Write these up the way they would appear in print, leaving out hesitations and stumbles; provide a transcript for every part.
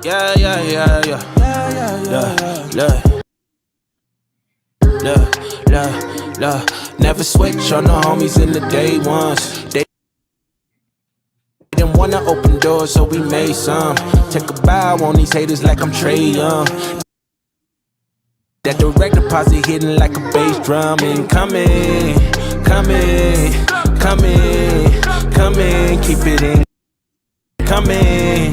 Yeah, yeah, yeah, yeah. Look. Never switch on the homies in the day ones. They didn't wanna open doors, so we made some. Take a bow on these haters like I'm Trey Young. That direct deposit hitting like a bass drum. And coming, keep it in. Coming,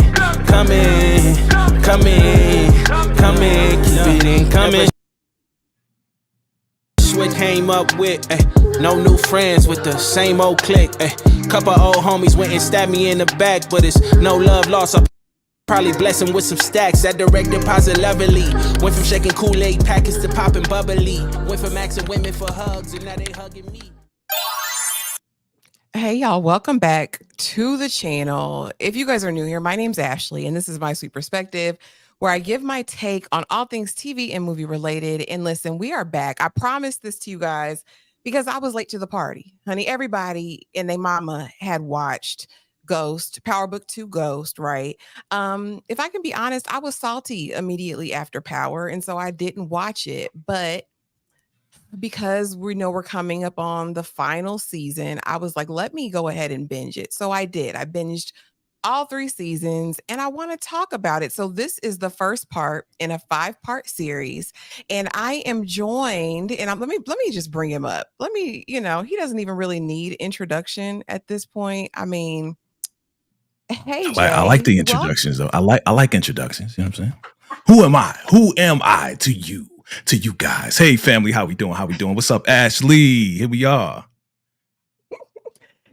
keep it in, coming. Switch came up with, no new friends with the same old clique. Couple old homies went and stabbed me in the back, but it's no love lost. I probably bless him with some stacks. That direct deposit lovely. Went from shaking Kool-Aid packets to popping bubbly. Went from asking women for hugs, and now they hugging me. Hey y'all, welcome back to the channel. If you guys are new here, my name's Ashley and this is My Sweet Perspective, where I give my take on all things TV and movie related. And listen, we are back. I promised this to you guys because I was late to the party. Honey, everybody and their mama had watched Ghost, Powerbook II Ghost, right? If I can be honest, I was salty immediately after Power, and so I didn't watch it. But because we know we're coming up on the final season, I was like, let me go ahead and binge it. So I did. I binged all 3 seasons and I want to talk about it. So this is the first part in a 5-part series. And I am joined, and let me just bring him up. He doesn't even really need introduction at this point. I mean, hey, Jay. I like the introductions though. I like introductions. You know what I'm saying? Who am I? Who am I to you? To you guys. Hey family, how we doing? What's up, Ashley? Here we are.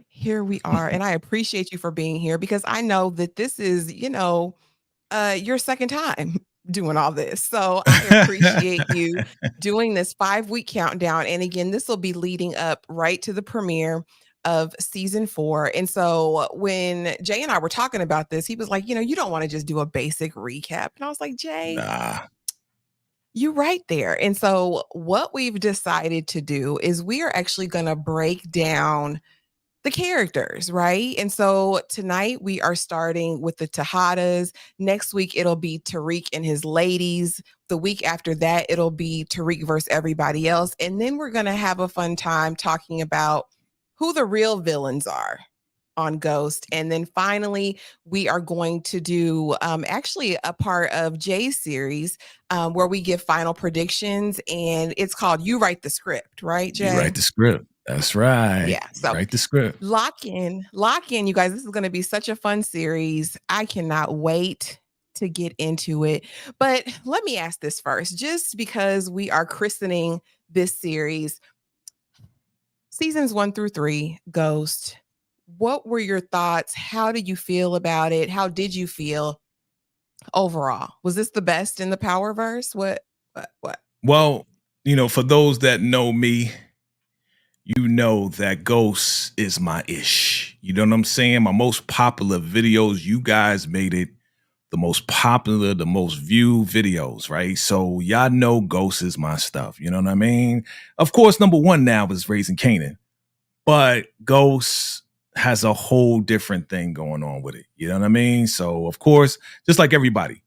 Here we are. And I appreciate you for being here because I know that this is, your second time doing all this. So I appreciate you doing this 5-week countdown. And again, this will be leading up right to the premiere of season 4. And so when Jay and I were talking about this, he was like, you don't want to just do a basic recap. And I was like, Jay, nah. You right there. And so what we've decided to do is we are actually going to break down the characters, right? And so tonight we are starting with the Tejadas. Next week, it'll be Tariq and his ladies. The week after that, it'll be Tariq versus everybody else. And then we're going to have a fun time talking about who the real villains are on Ghost. And then finally, we are going to do actually a part of Jay's series where we give final predictions, and it's called You Write the Script, right, Jay? You write the script. That's right. Yeah. So write the script. Lock in, you guys. This is going to be such a fun series. I cannot wait to get into it. But let me ask this first, just because we are christening this series, seasons 1 through 3, Ghost. What were your thoughts? How did you feel about it? How did you feel overall? Was this the best in the Powerverse? What? Well, for those that know me, you know that Ghost is my ish. You know what I'm saying? My most popular videos, you guys made it the most popular, the most viewed videos, right? So y'all know Ghost is my stuff. You know what I mean? Of course, number 1 now is Raising Kanan, but Ghost has a whole different thing going on with it. You know what I mean? So, of course, just like everybody,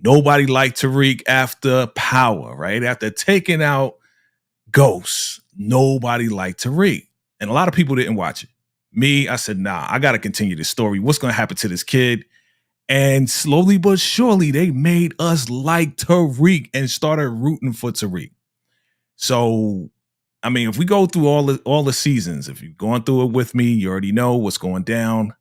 nobody liked Tariq after Power, right? After taking out Ghost, nobody liked Tariq. And a lot of people didn't watch it. Me, I said, nah, I got to continue this story. What's going to happen to this kid? And slowly but surely, they made us like Tariq and started rooting for Tariq. So, I mean, if we go through all the seasons, if you've gone through it with me, you already know what's going down.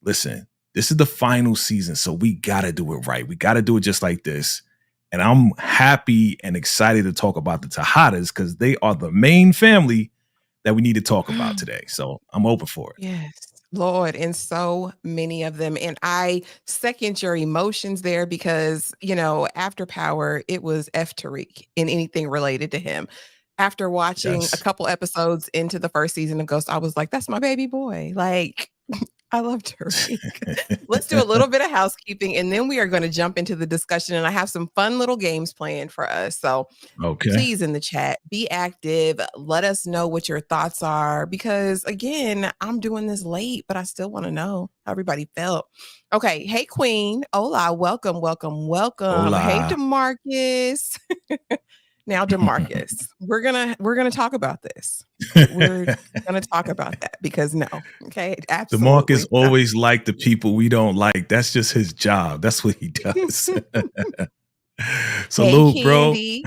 Listen, this is the final season, so we got to do it right. We got to do it just like this. And I'm happy and excited to talk about the Tejadas because they are the main family that we need to talk about today. So I'm open for it. Yes, Lord, and so many of them. And I second your emotions there because, after Power, it was F Tariq in anything related to him. After watching a couple episodes into the first season of Ghost, I was like, that's my baby boy. Like, I love Tariq. Let's do a little bit of housekeeping, and then we are going to jump into the discussion. And I have some fun little games planned for us. So Okay. please, in the chat, be active. Let us know what your thoughts are, because again, I'm doing this late, but I still want to know how everybody felt. Okay. Hey, Queen. Hola. Welcome, welcome, welcome. Hola. Hey, DeMarcus. Now, DeMarcus, we're gonna talk about this. We're gonna talk about that, because no, okay, absolutely. DeMarcus always liked the people we don't like. That's just his job. That's what he does. Salute, hey, bro. Candy.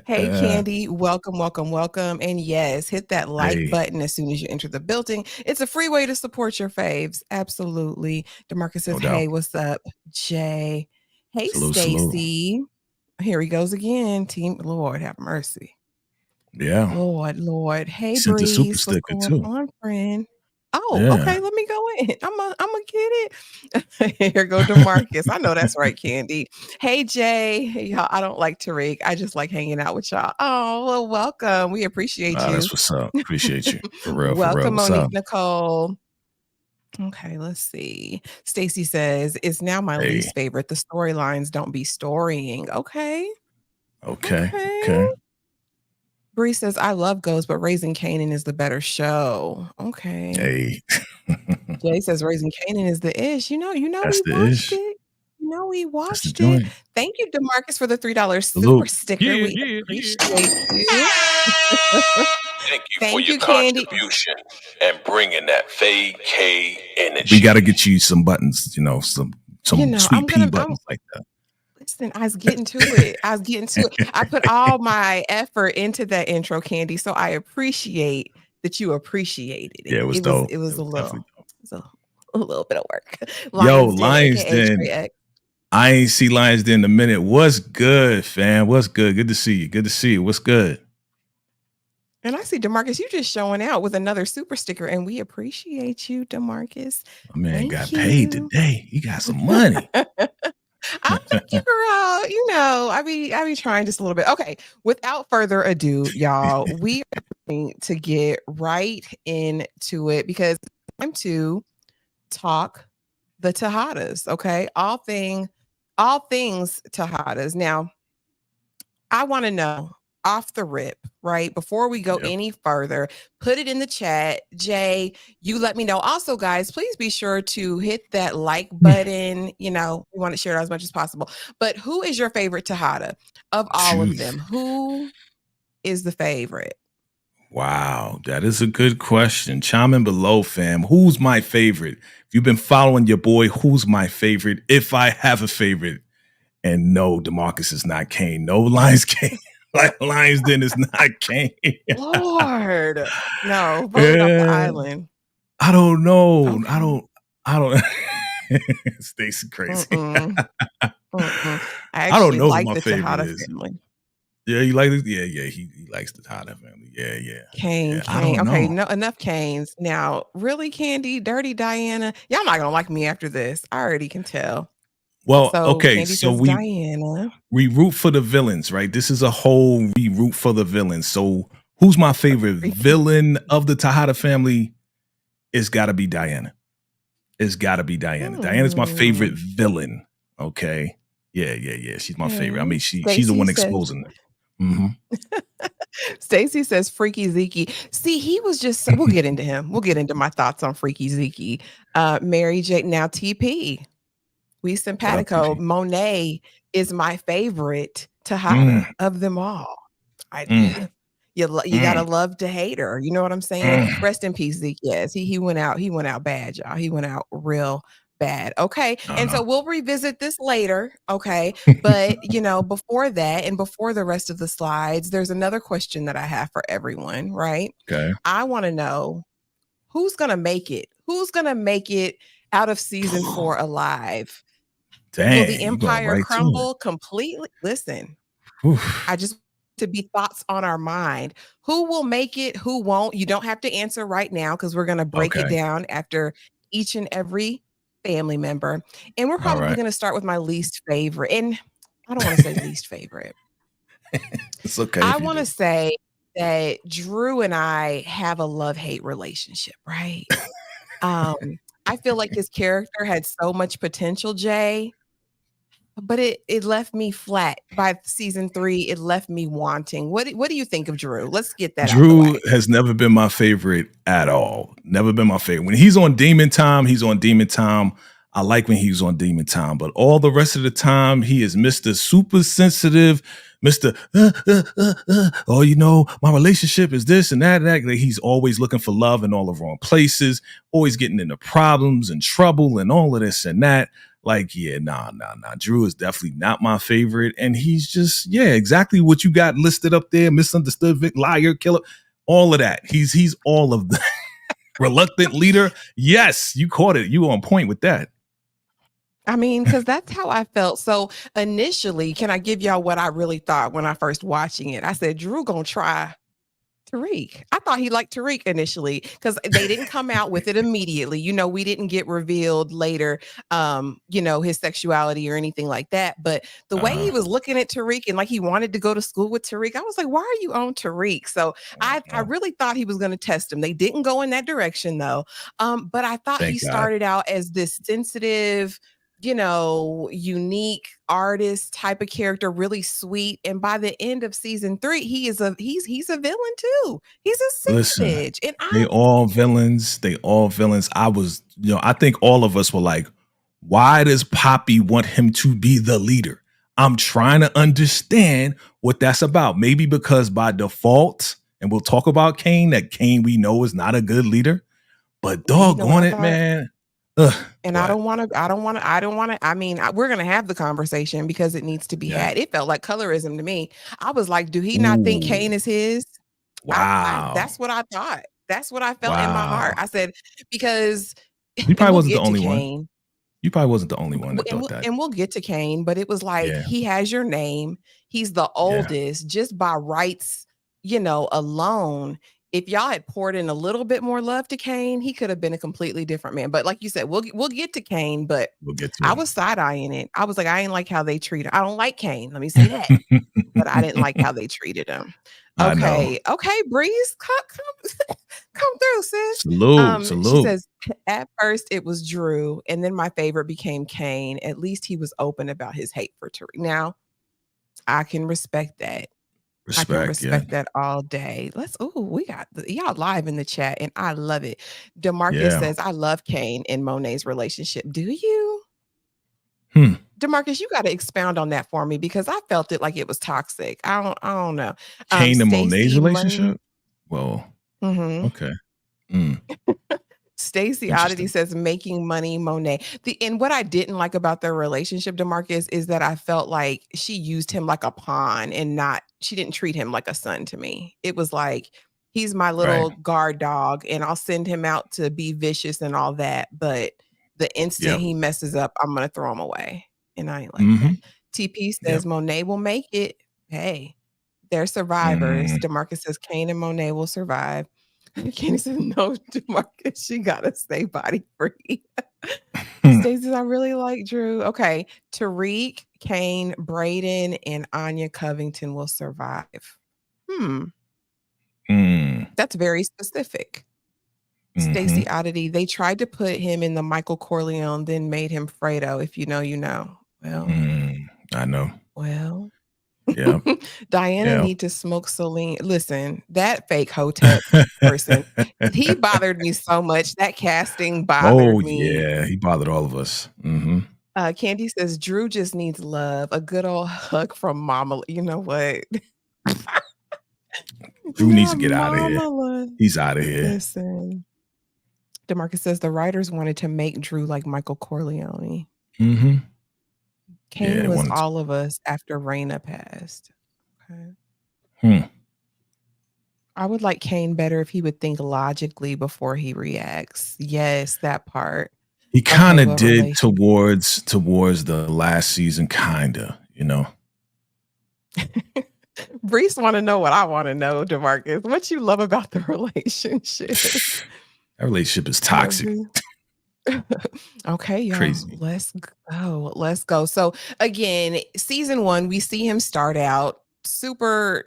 Hey, Candy. Welcome, welcome, welcome. And yes, hit that like button as soon as you enter the building. It's a free way to support your faves. Absolutely. DeMarcus says, hey, what's up, Jay? Hey, Stacy. Here he goes again. Team, Lord have mercy. Yeah. Lord. Hey, Sent Breeze. the super sticker what's too. going on, friend? Oh, okay. Let me go in. I'm gonna get it. Here go DeMarcus. I know that's right, Candy. Hey, Jay. Hey, y'all. I don't like Tariq. I just like hanging out with y'all. Oh, well, welcome. We appreciate you. That's what's up. Appreciate you. For real. Welcome, What's Monique up? Nicole. Okay, let's see. Stacy says, it's now my least favorite. The storylines don't be storying. Okay. Bree says, I love Ghost, but Raising Kanan is the better show. Okay. Hey. Jay says Raising Kanan is the ish. You know, That's we watched it. You know, we watched it. Thank you, DeMarcus, for the $3 super sticker. We appreciate you. Thank you for your contribution and bringing that Faye K energy. We got to get you some buttons, some sweet pea buttons like that. Listen, I was getting to it. I put all my effort into that intro, Candy. So I appreciate that you appreciated it. Yeah, it was dope. It was a little bit of work. Lions Den. I ain't see Lions Den in a minute. What's good, fam? What's good? Good to see you. Good to see you. What's good? And I see DeMarcus, you just showing out with another super sticker, and we appreciate you, DeMarcus. My man got paid today. He got some money. I'm thank you, girl. You know, I be trying just a little bit. Okay, without further ado, y'all, we are going to get right into it, because it's time to talk the Tejadas. Okay, all things Tejadas. Now, I want to know off the rip, right? Before we go any further, put it in the chat. Jay, you let me know. Also, guys, please be sure to hit that like button. You know, we want to share it as much as possible. But who is your favorite Tejada of all of them? Who is the favorite? Wow, that is a good question. Chime in below, fam. Who's my favorite? If you've been following your boy, who's my favorite? If I have a favorite. And no, DeMarcus is not Kane. No, Lions Kane. Lions Den is not Kane. Lord, no, vote off the island. I don't know. Okay. I don't. Stacy crazy. I don't know like who my the favorite Tejada is. family. Yeah, you like it? Yeah. He likes the Tejada family. Yeah. Kane. Okay, no, enough Kanes. Now, really, Candy, Dirty Diana. Y'all not gonna like me after this. I already can tell. Well, so okay, Candy so says Diana. We root for the villains, right? This is a whole we root for the villains. So who's my favorite villain of the Tejada family? It's got to be Diana. Diana's my favorite villain. Okay. Yeah. She's my favorite. I mean, she's the one exposing them. Mm-hmm. Stacy says Freaky Zeke. See, he was just, we'll get into him. We'll get into my thoughts on Freaky Zeke. Mary J. Now TP. We simpatico. Monet is my favorite Tejada of them all. You gotta love to hate her. You know what I'm saying? Rest in peace, Zeke. Yes, he went out bad, y'all. He went out real bad. Okay. So we'll revisit this later. Okay. But before that, and before the rest of the slides, there's another question that I have for everyone, right? Okay. I want to know who's gonna make it. Who's gonna make it out of season 4 alive? Dang, will the empire crumble completely? Listen, I just to be thoughts on our mind. Who will make it? Who won't? You don't have to answer right now, because we're going to break it down after each and every family member. And we're probably going to start with my least favorite. And I don't want to say least favorite. It's okay. I want to say that Drew and I have a love-hate relationship, right? I feel like his character had so much potential, Jay, but it left me flat. By season 3, it left me wanting. What do you think of Drew? Let's get that out the Drew way. has never been my favorite at all. Never been my favorite. When he's on Demon Time, he's on Demon Time. I like when he's on Demon Time, but all the rest of the time, he is Mr. Super Sensitive, Mr. Oh, you know, my relationship is this and that and that. Like, he's always looking for love in all the wrong places, always getting into problems and trouble and all of this and that. Like, yeah, nah. Drew is definitely not my favorite. And he's just, yeah, exactly what you got listed up there. Misunderstood, Vic, liar, killer, all of that. He's all of the reluctant leader. Yes, you caught it. You on point with that. I mean, because that's how I felt. So initially, can I give y'all what I really thought when I first watching it? I said, Drew gonna try Tariq. I thought he liked Tariq initially because they didn't come out with it immediately. You know, we didn't get revealed later, you know, his sexuality or anything like that. But the way he was looking at Tariq and like he wanted to go to school with Tariq, I was like, why are you on Tariq? So I really thought he was going to test him. They didn't go in that direction though. But I thought he started out as this sensitive, you know, unique artist type of character, really sweet. And by the end of season 3, he's a villain too. He's a savage. And they all villains. I was, you know, I think all of us were like, why does Poppy want him to be the leader? I'm trying to understand what that's about. Maybe because by default, and we'll talk about Kane, that Kane we know is not a good leader, but doggone it, man. And I don't want to. I mean, we're going to have the conversation because it needs to be had. It felt like colorism to me. I was like, do he not think Kane is his? Wow. That's what I thought. That's what I felt in my heart. I said, because you probably wasn't the only one. You probably wasn't the only one that thought that. And we'll get to Kane, but it was like, he has your name. He's the oldest just by rights, you know, alone. If y'all had poured in a little bit more love to Kane, he could have been a completely different man. But like you said, we'll get to Kane, but I was side-eyeing it. I was like, I ain't like how they treat him. I don't like Kane. Let me say that. But I didn't like how they treated him. Okay. Okay, Breeze, come through, sis. Salute. She says, at first it was Drew, and then my favorite became Kane. At least he was open about his hate for Tariq. Now, I can respect that. I can respect that all day. We got y'all live in the chat and I love it. DeMarcus says, I love Kane and Monet's relationship. Do you? DeMarcus, you got to expound on that for me because I felt it like it was toxic. I don't know. Kane and Monet's relationship? Well, okay. Stacey Oddity says making money, Monet. And what I didn't like about their relationship, DeMarcus, is that I felt like she used him like a pawn and she didn't treat him like a son to me. It was like, he's my little guard dog and I'll send him out to be vicious and all that. But the instant he messes up, I'm going to throw him away. And I ain't like that. TP says Monet will make it. Hey, they're survivors. DeMarcus says Kane and Monet will survive. Kenny says, no, DeMarcus, she gotta stay body free. Stacey says, I really like Drew. Okay. Tariq, Kane, Braden, and Anya Covington will survive. That's very specific. Stacey Oddity, they tried to put him in the Michael Corleone, then made him Fredo. If you know, you know. Well, I know. Well. Yeah. Diana need to smoke Celine. Listen, that fake Hotep person, he bothered me so much. That casting bothered me. Yeah, he bothered all of us. Candy says Drew just needs love, a good old hug from Mama. You know what? Drew needs to get out of here. He's out of here. Listen, DeMarcus says the writers wanted to make Drew like Michael Corleone. Kane was all of us after Raina passed. Okay. I would like Kane better if he would think logically before he reacts. Yes, that part. He kind of did towards the last season, kinda, you know. Brees want to know what I want to know, DeMarcus. What you love about the relationship? That relationship is toxic. Okay, y'all. Crazy. Let's go. So again, season 1, we see him start out super,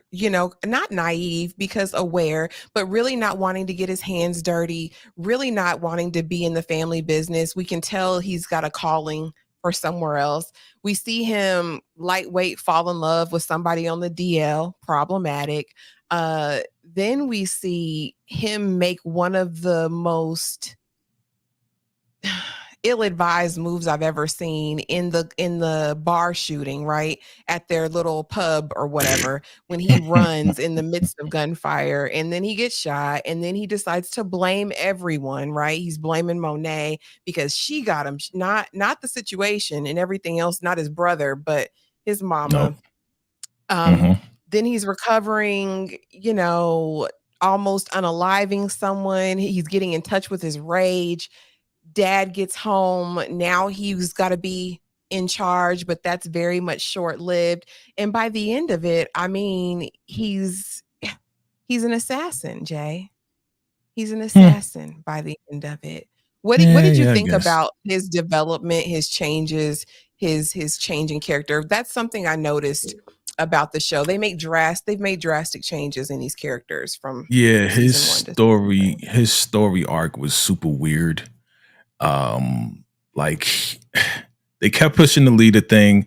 not naive because aware, but really not wanting to get his hands dirty, really not wanting to be in the family business. We can tell he's got a calling for somewhere else. We see him lightweight fall in love with somebody on the DL, problematic. Then we see him make one of the most ill-advised moves I've ever seen in the bar shooting, right? At their little pub or whatever, when he runs in the midst of gunfire and then he gets shot and then he decides to blame everyone, right? He's blaming Monet because she got him, not the situation and everything else, not his brother, but his mama. Then he's recovering, almost unaliving someone. He's getting in touch with his rage. Dad gets home. Now he's got to be in charge, but that's very much short-lived. And by the end of it, I mean, he's an assassin, Jay. He's an assassin by the end of it. What did you think about his development, his changes, his change in character? That's something I noticed about the show. They've made drastic changes in these characters from his story arc was super weird. Like they kept pushing the leader thing.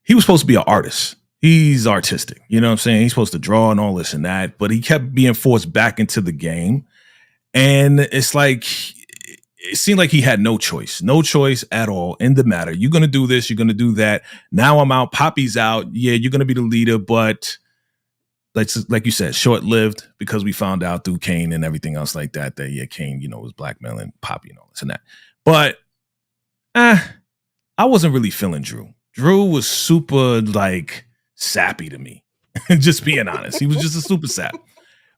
He was supposed to be an artist. He's artistic. You know what I'm saying? He's supposed to draw and all this and that, but he kept being forced back into the game. And it's like, it seemed like he had no choice at all in the matter. You're going to do this. You're going to do that. Now I'm out. Poppy's out. Yeah, you're going to be the leader, but like you said, short-lived, because we found out through Kane and everything else like that, Kane, was blackmailing Poppy and all this and that. But I wasn't really feeling Drew. Drew was super sappy to me. Just being honest. He was just a super sap.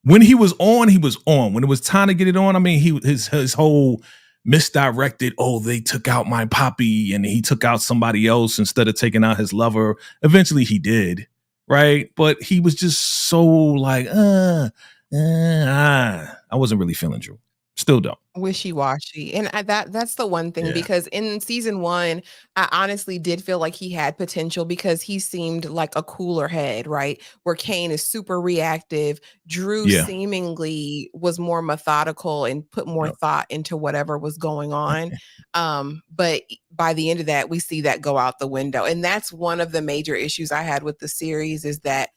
When he was on, he was on. When it was time to get it on, I mean, his whole misdirected, they took out my Poppy and he took out somebody else instead of taking out his lover. Eventually he did. Right. But he was just so I wasn't really feeling Drew. Still don't. Wishy-washy. And that's the one thing, because in season 1, I honestly did feel like he had potential because he seemed like a cooler head, right? Where Kane is super reactive. Drew seemingly was more methodical and put more thought into whatever was going on. But by the end of that, we see that go out the window. And that's one of the major issues I had with the series, is that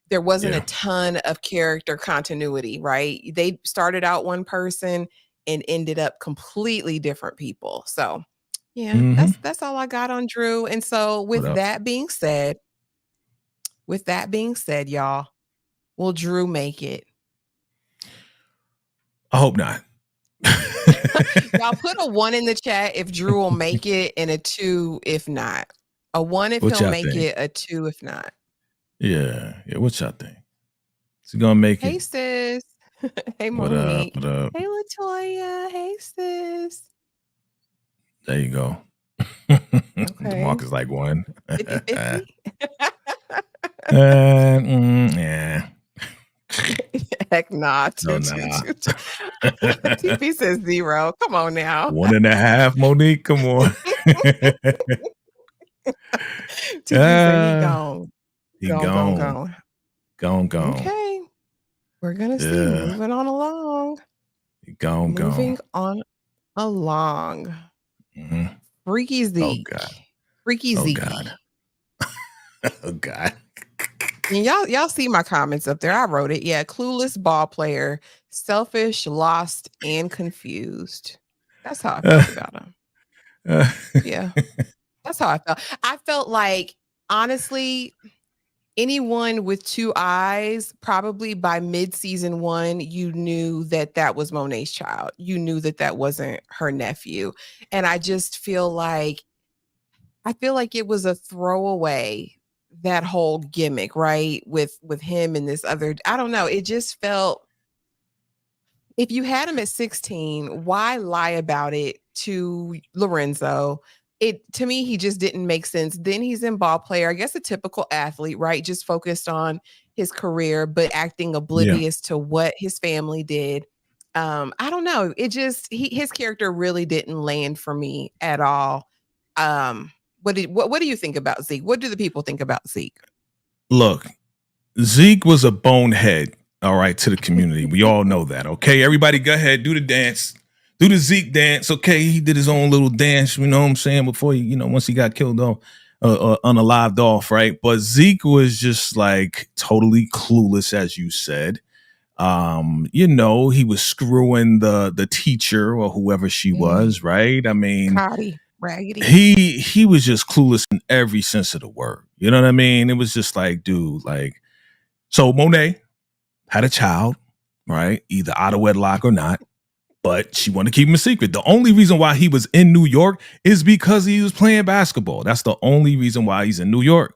there wasn't a ton of character continuity, right? They started out one person and ended up completely different people. So that's all I got on Drew. And so with that being said, y'all, will Drew make it? I hope not. Y'all put a 1 in the chat if Drew will make it, and a 2 if not. A 1 if he'll make it, a 2 if not. Yeah. What y'all think? Is he gonna make it? Hey sis. Hey Monique. What up? Hey Latoya. Hey sis. There you go. Okay. Mark is like 1. 50-50? Yeah. Heck nah. No, nah. TP says 0. Come on now. 1.5, Monique. Come on. TP said he gone. He gone. Gone. Okay. We're going to see. Moving on along. Moving on along. Freaky Zeke. Oh, God. Freaky Zeke. God. Oh, God. And y'all see my comments up there. I wrote it. Yeah. Clueless ball player. Selfish, lost, and confused. That's how I felt about him. Yeah. That's how I felt. I felt like, honestly, anyone with 2 eyes, probably by mid-season 1, you knew that was Monet's child. You knew that wasn't her nephew. And I just feel like it was a throwaway, that whole gimmick, right? With him and this other, I don't know. It just felt, if you had him at 16, why lie about it to Lorenzo? To me, he just didn't make sense. Then he's in ball player, I guess a typical athlete, right? Just focused on his career, but acting oblivious to what his family did. I don't know. It just, his character really didn't land for me at all. What do you think about Zeke? What do the people think about Zeke? Look, Zeke was a bonehead, all right, to the community. We all know that, okay? Everybody go ahead, do the dance. Do the Zeke dance, okay? He did his own little dance, you know what I'm saying, before he, once he got killed off, unalived off, right? But Zeke was just like totally clueless, as you said. He was screwing the teacher or whoever she was, right? I mean, Cotty, raggedy. he was just clueless in every sense of the word. You know what I mean? It was just like, dude, like, so Monet had a child, right? Either out of wedlock or not, but she wanted to keep him a secret. The only reason why he was in New York is because he was playing basketball. That's the only reason why he's in New York.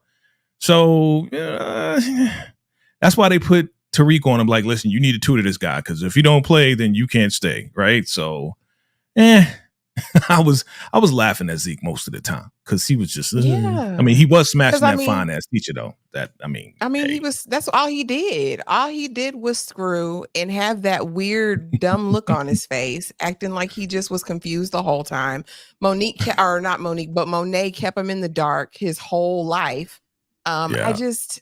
So that's why they put Tariq on him. Like, listen, you need to tutor this guy because if you don't play, then you can't stay, right? So, I was laughing at Zeke most of the time because he was just, Yeah. I mean, he was smashing that fine ass teacher though. That's all he did. All he did was screw and have that weird dumb look on his face, acting like he just was confused the whole time. Monet kept him in the dark his whole life. I just,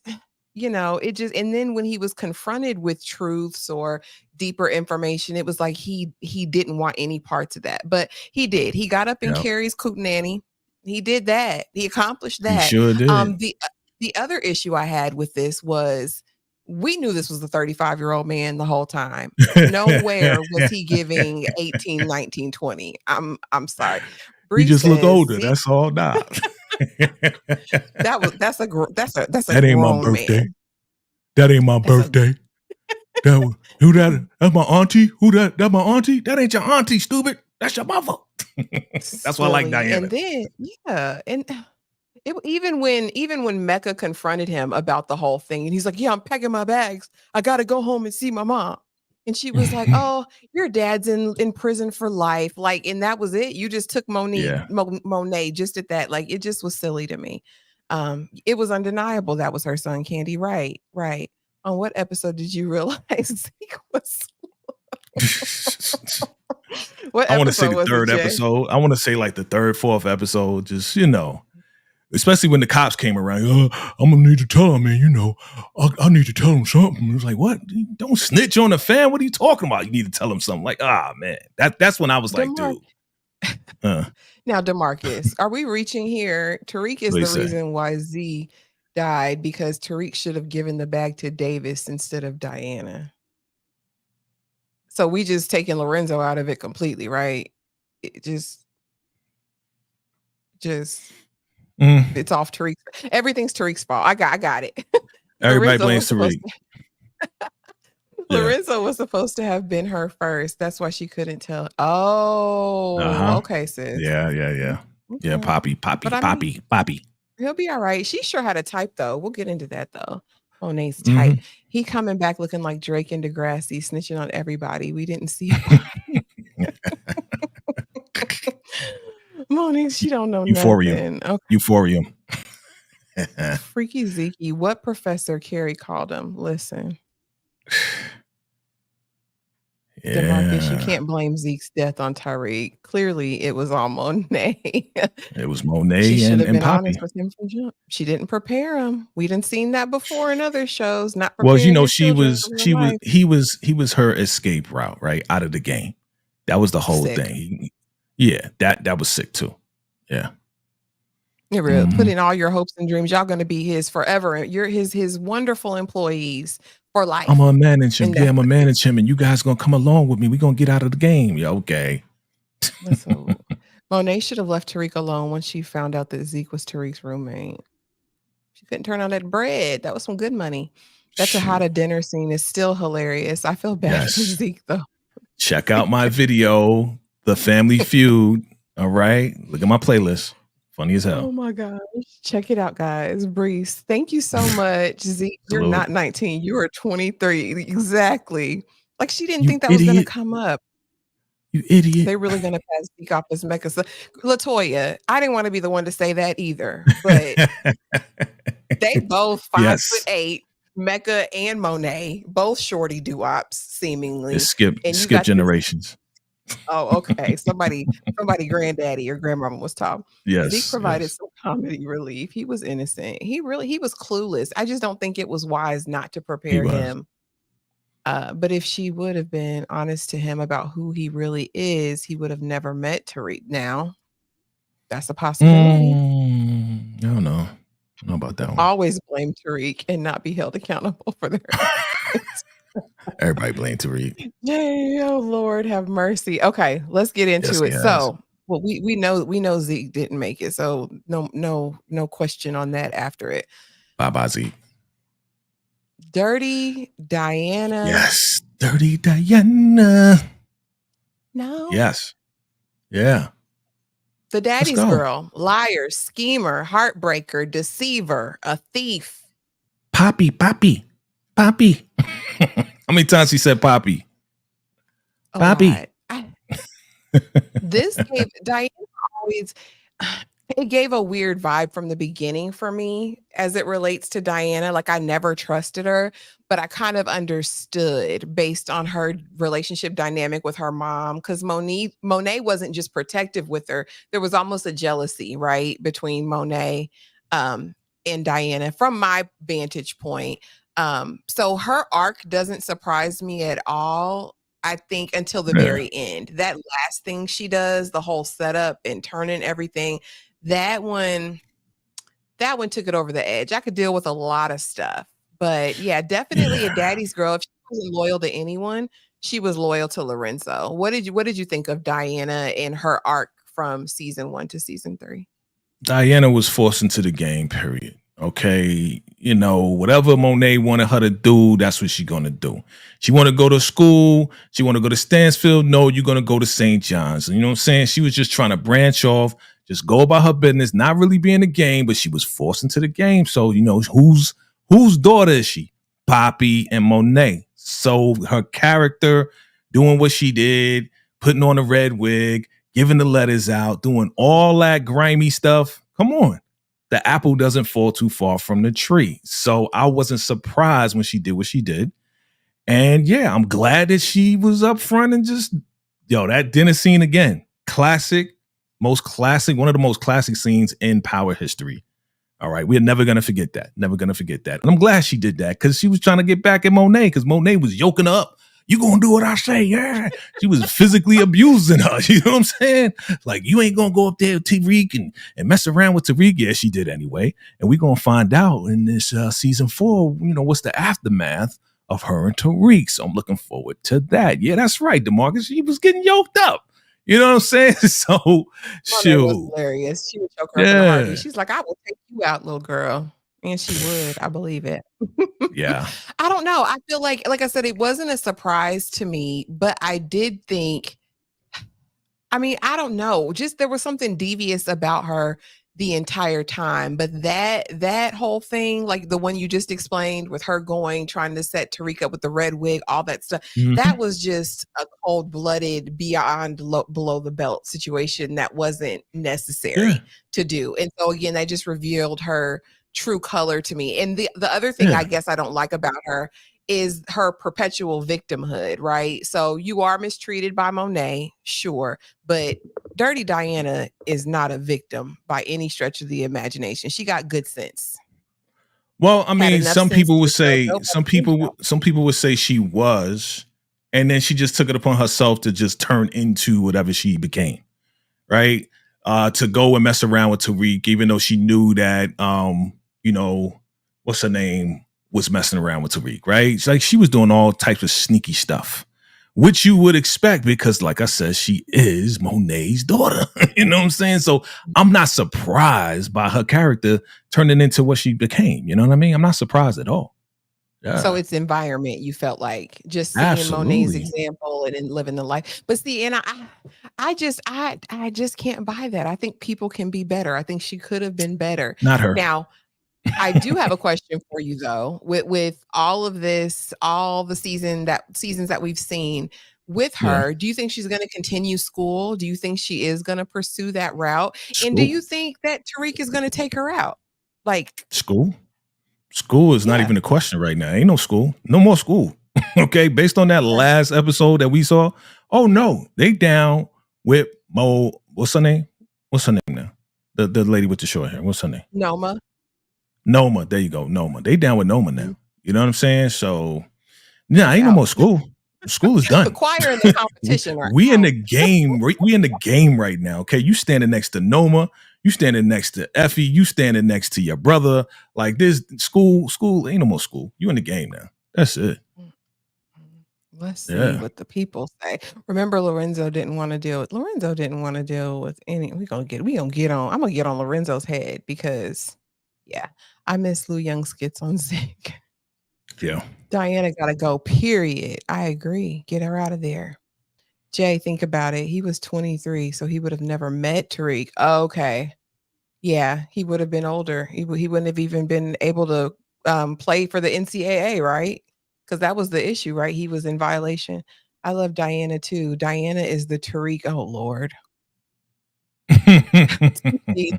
and then when he was confronted with truths or deeper information, it was like he didn't want any parts of that, but he did. He got up in Carrie's Kootenanny. He did that. He accomplished that. He sure did. The other issue I had with this was we knew this was the 35-year-old man the whole time. Nowhere was he giving 18, 19, 20. I'm sorry. We just look older. That's all. Nah. That's a that ain't my birthday. Man. That ain't my birthday. Who that? That's my auntie. Who that? That's my auntie. That ain't your auntie, stupid. That's your mother. That's why I like Diana. And then even when Mecca confronted him about the whole thing, and he's like, "Yeah, I'm packing my bags. I got to go home and see my mom." And she was like, "Oh, your dad's in prison for life." Like, and that was it. You just took Monet just at that. Like, it just was silly to me. It was undeniable that was her son, Candy. Right. On what episode did you realize Zeke was? I want to say the third episode. I want to say like the third, fourth episode. Just especially when the cops came around. I'm gonna need to tell him, man. I need to tell him something. It was like, what? Don't snitch on the fan. What are you talking about? You need to tell him something. Like, man, that's when I was like, dude. Now, DeMarcus, are we reaching here? Tariq is the reason why Z died because Tariq should have given the bag to Davis instead of Diana. So we just taking Lorenzo out of it completely, right? It just it's off Tariq. Everything's Tariq's fault. I got it. Everybody blames Tariq. Lorenzo was supposed to have been her first. That's why she couldn't tell. Oh, okay, sis. Yeah. Okay. Yeah, Poppy. He'll be all right. She sure had a type, though. We'll get into that, though. Monet's type. Mm-hmm. He coming back looking like Drake and Degrassi, snitching on everybody. We didn't see him. Monet, she don't know Euphoria. nothing. Okay. Euphoria. Freaky Zeke. What Professor Carrie called him. Listen. Yeah. DeMarcus, you can't blame Zeke's death on Tariq. Clearly, it was all Monet. It was Monet she should have been Poppy. honest with him from jump. She didn't prepare him. We didn't seen that before in other shows. Not well, she was her escape route, right, out of the game. That was the whole thing. That was sick too. Yeah. You're real. Put in all your hopes and dreams. Y'all going to be his forever. You're his wonderful employees for life. I'm gonna manage him. I'm gonna manage him, and you guys gonna come along with me. We're gonna get out of the game. Yeah, okay. Listen, Monet should have left Tariq alone once she found out that Zeke was Tariq's roommate. She couldn't turn on that bread. That was some good money. That's a how to dinner scene is still hilarious. I feel bad for Zeke though. Check out my video, The Family Feud. All right. Look at my playlist. Funny as hell. Oh my gosh. Check it out, guys. Breeze, thank you so much. Zeke, you're not 19. You are 23. Exactly. Like she didn't think that was going to come up. You idiot. They're really going to pass Zeke off as Mecca. LaToya, I didn't want to be the one to say that either, but they both 5'8", Mecca and Monet, both shorty doo-wops, seemingly. Skip generations. Oh, okay. Somebody, granddaddy or grandmama was tall. Zeke Yes, provided yes. some comedy relief. He was innocent. He was clueless. I just don't think it was wise not to He prepare was. him. But if she would have been honest to him about who he really is, he would have never met Tariq. Now, that's a possibility. I don't know. I don't know about that one. Always blame Tariq and not be held accountable for their actions. Everybody blame Tariq. Yay, oh Lord, have mercy. Okay, let's get Yes, into he it. has. So, well, we know Zeke didn't make it, so no question on that after it. Bye, Zeke. Dirty Diana. Yes, Dirty Diana. No. Yes. Yeah. The daddy's go. girl, liar, schemer, heartbreaker, deceiver, a thief. Poppy. How many times he said Poppy? A Poppy. lot. This gave Diana always it gave a weird vibe from the beginning for me as it relates to Diana. Like I never trusted her, but I kind of understood based on her relationship dynamic with her mom. Because Monet wasn't just protective with her. There was almost a jealousy, right, between Monet and Diana from my vantage point. So her arc doesn't surprise me at all. I think until the very end. That last thing she does, the whole setup and turning everything, that one took it over the edge. I could deal with a lot of stuff. But yeah, definitely a daddy's girl. If she wasn't loyal to anyone, she was loyal to Lorenzo. What did you think of Diana and her arc from season 1 to season 3? Diana was forced into the game, period. Okay. You know, whatever Monet wanted her to do, that's what she's going to do. She want to go to school. She want to go to Stansfield. No, you're going to go to St. John's. You know what I'm saying? She was just trying to branch off, just go about her business, not really be in the game, but she was forced into the game. So, you know, whose daughter is she? Poppy and Monet. So her character doing what she did, putting on a red wig, giving the letters out, doing all that grimy stuff. Come on. The apple doesn't fall too far from the tree. So I wasn't surprised when she did what she did. And yeah, I'm glad that she was up front and just, that dinner scene again. Classic, one of the most classic scenes in Power history. All right. We're never going to forget that. Never going to forget that. And I'm glad she did that because she was trying to get back at Monet because Monet was yoking her up. You gonna do what I say, yeah. She was physically abusing her. You know what I'm saying? Like, you ain't gonna go up there with Tariq and mess around with Tariq. Yeah, she did anyway. And we're gonna find out in this season 4, what's the aftermath of her and Tariq. So I'm looking forward to that. Yeah, that's right, DeMarcus. She was getting yoked up. You know what I'm saying? So, shoot. Was hilarious. She would choke her up in a heartbeat. She's like, I will take you out, little girl. And she would. I believe it. Yeah. I don't know. I feel like I said, it wasn't a surprise to me, but I did think, I don't know. Just there was something devious about her the entire time. But that whole thing, like the one you just explained with her trying to set Tariq up with the red wig, all that stuff, that was just a cold-blooded, beyond below the belt situation that wasn't necessary to do. And so again, that just revealed her true color to me. And the other thing I guess I don't like about her is her perpetual victimhood, right? So you are mistreated by Monet, sure, but Dirty Diana is not a victim by any stretch of the imagination. She got good sense. Well, some people would say she was, and then she just took it upon herself to just turn into whatever she became, right? To go and mess around with Tariq, even though she knew that what's her name was messing around with Tariq, right? It's like she was doing all types of sneaky stuff, which you would expect because, like I said, she is Monet's daughter. You know what I'm saying? So I'm not surprised by her character turning into what she became. You know what I mean? I'm not surprised at all. Yeah. So it's environment, you felt like, just seeing Monet's example and then living the life. But see, and I just can't buy that. I think people can be better. I think she could have been better. Not her. Now, I do have a question for you though. With all of this, all the seasons that we've seen with her, do you think she's going to continue school? Do you think she is going to pursue that route? And do you think that Tariq is going to take her out? Like school? School is not even a question right now. Ain't no school. No more school. Okay, based on that last episode that we saw. Oh no, they down with Mo. What's her name? What's her name now? The lady with the short hair. What's her name? Noma. Noma. There you go. Noma. They down with Noma now. You know what I'm saying? So ain't no Out. more school. School is done. The choir in the competition right we now. in the game. We in the game right now. Okay, you standing next to Noma. You standing next to Effie. You standing next to your brother. Like this school ain't no more school. You in the game now. That's it. Let's see what the people say. Remember, Lorenzo didn't want to deal with any. We gonna get on. I'm gonna get on Lorenzo's head because, I miss Lou Young skits on Zinc. Yeah. Diana gotta go. Period. I agree. Get her out of there. Jay, think about it. He was 23, so he would have never met Tariq. Okay. Yeah, he would have been older. He wouldn't have even been able to play for the NCAA, right? Because that was the issue, right? He was in violation. I love Diana too. Diana is the Tariq. Oh Lord.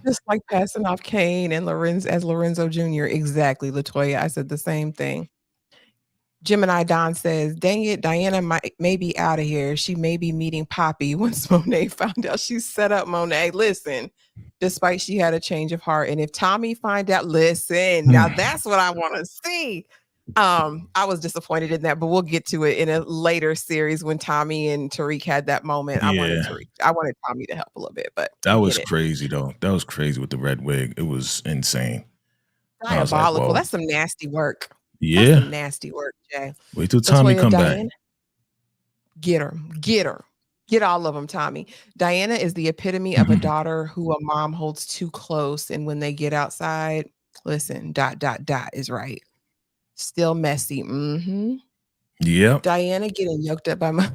Just like passing off Kane and Lorenzo Jr. Exactly, Latoya. I said the same thing. Gemini Don says, dang it, Diana may be out of here. She may be meeting Poppy once Monet found out she set up Monet. Listen, despite she had a change of heart. And if Tommy find out, listen, now that's what I want to see. I was disappointed in that, but we'll get to it in a later series when Tommy and Tariq had that moment. I wanted Tommy to help a little bit, but that was crazy though. That was crazy with the red wig. It was insane. Diabolical. Like, that's some nasty work. Yeah. That's some nasty work, Jay. Wait till Tommy come back. Get her. Get all of them, Tommy. Diana is the epitome of a daughter who a mom holds too close. And when they get outside, listen, ... is right. Still messy. Mm-hmm. Yeah. Diana getting yoked up by my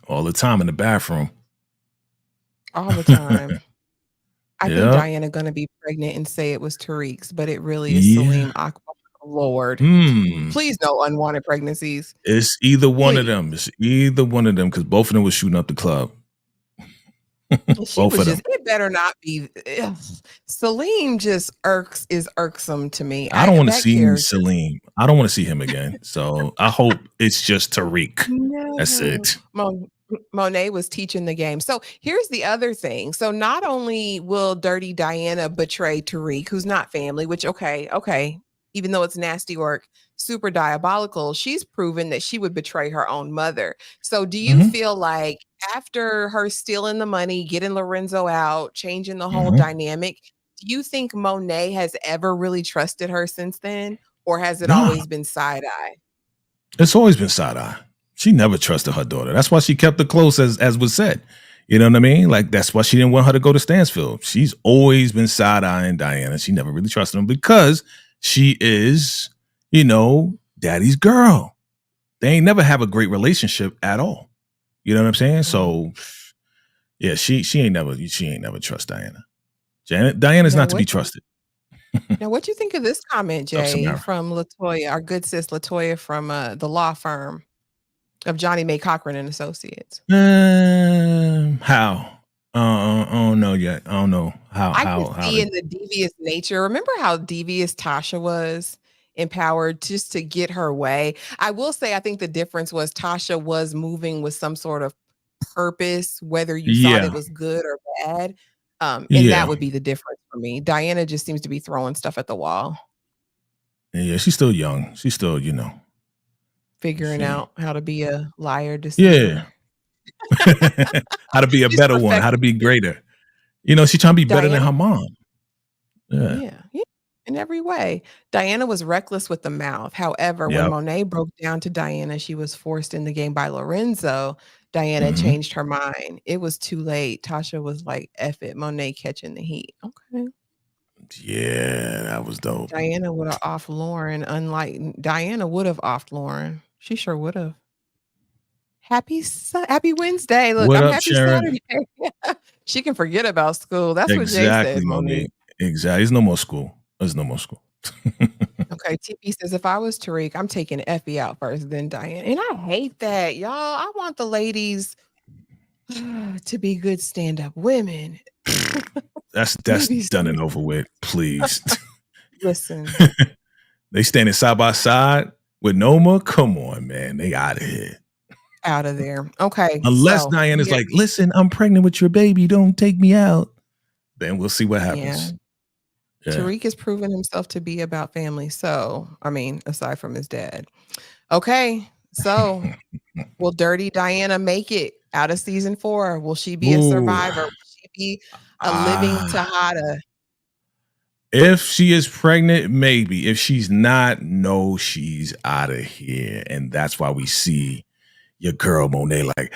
all the time in the bathroom. All the time. I think Diana gonna be pregnant and say it was Tariq's, but it really is Salim Akbar. Lord, please no unwanted pregnancies. It's either one of them. It's either one of them because both of them was shooting up the club. Both of them. It better not be. Salim just is irksome to me. I don't want to see Salim. I don't want to see him again. So I hope it's just Tariq. No. That's it. Monet was teaching the game. So here's the other thing. So not only will Dirty Diana betray Tariq, who's not family, which okay, even though it's nasty work, super diabolical, she's proven that she would betray her own mother. So do you feel like after her stealing the money, getting Lorenzo out, changing the whole dynamic, do you think Monet has ever really trusted her since then? Or has it always been side-eye? It's always been side-eye. She never trusted her daughter. That's why she kept her close, as was said. You know what I mean? Like, that's why she didn't want her to go to Stansfield. She's always been side-eyeing Diana. She never really trusted him because she is, daddy's girl. They ain't never have a great relationship at all. You know what I'm saying? So, yeah, she ain't never trust Diana. Diana's not to be trusted. Now, what do you think of this comment, Jay, from Latoya, our good sis Latoya from the law firm of Johnny May Cochran and Associates? How? I don't know yet. I don't know how. I can see in the devious nature. Remember how devious Tasha was empowered just to get her way? I will say, I think the difference was Tasha was moving with some sort of purpose, whether you thought it was good or bad. And that would be the difference for me. Diana just seems to be throwing stuff at the wall. Yeah, she's still young. She's still, figuring out how to be a liar, deceiver. Yeah. How to be a better one, how to be greater. She's trying to be better than her mom. Yeah. In every way. Diana was reckless with the mouth. However, when Monet broke down to Diana, she was forced in the game by Lorenzo. Diana changed her mind. It was too late. Tasha was like, F it, Monet catching the heat. Okay. Yeah, that was dope. Diana would have off Lauren, Diana would have off Lauren. She sure would have. Happy Wednesday. Look, what I'm up, happy Sharon? Saturday. She can forget about school. That's what Jay said, Monique. Exactly. There's no more school. Okay, TP says, if I was Tariq, I'm taking Effie out first, then Diane. And I hate that, y'all. I want the ladies to be good stand-up women. That's done and over with, please. Listen. They standing side by side. with Noma, come on, man. They out of here. Out of there. Okay. Unless So Diana's like, listen, I'm pregnant with your baby. Don't take me out. Then we'll see what happens. Yeah. Tariq has proven himself to be about family. So, I mean, aside from his dad. Okay. So, will Dirty Diana make it out of season 4? Will she be a survivor? Will she be a living Tejada? If she is pregnant, maybe. If she's not, no, she's out of here. And that's why we see your girl Monet like,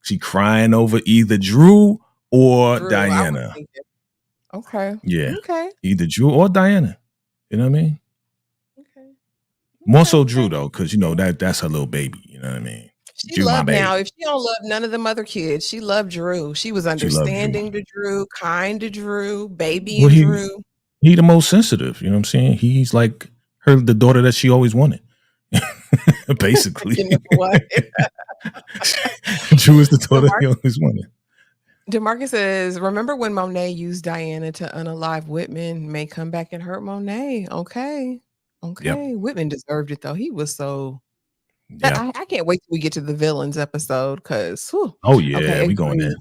she crying over either Drew or Diana. Okay. Yeah. Okay. Either Drew or Diana. You know what I mean? Okay. More so Drew though, because you know that's her little baby. You know what I mean? She loved now. If she don't love none of them other kids, she loved Drew. She was understanding to Drew, kind to Drew, baby and Drew. He the most sensitive. You know what I'm saying? He's like the daughter that she always wanted. Basically. You know what? Drew is the daughter he always wanted. DeMarcus says, remember when Monet used Diana to unalive Whitman? May come back and hurt Monet. Okay. Yep. Whitman deserved it though. He was so I can't wait till we get to the villains episode because we going in.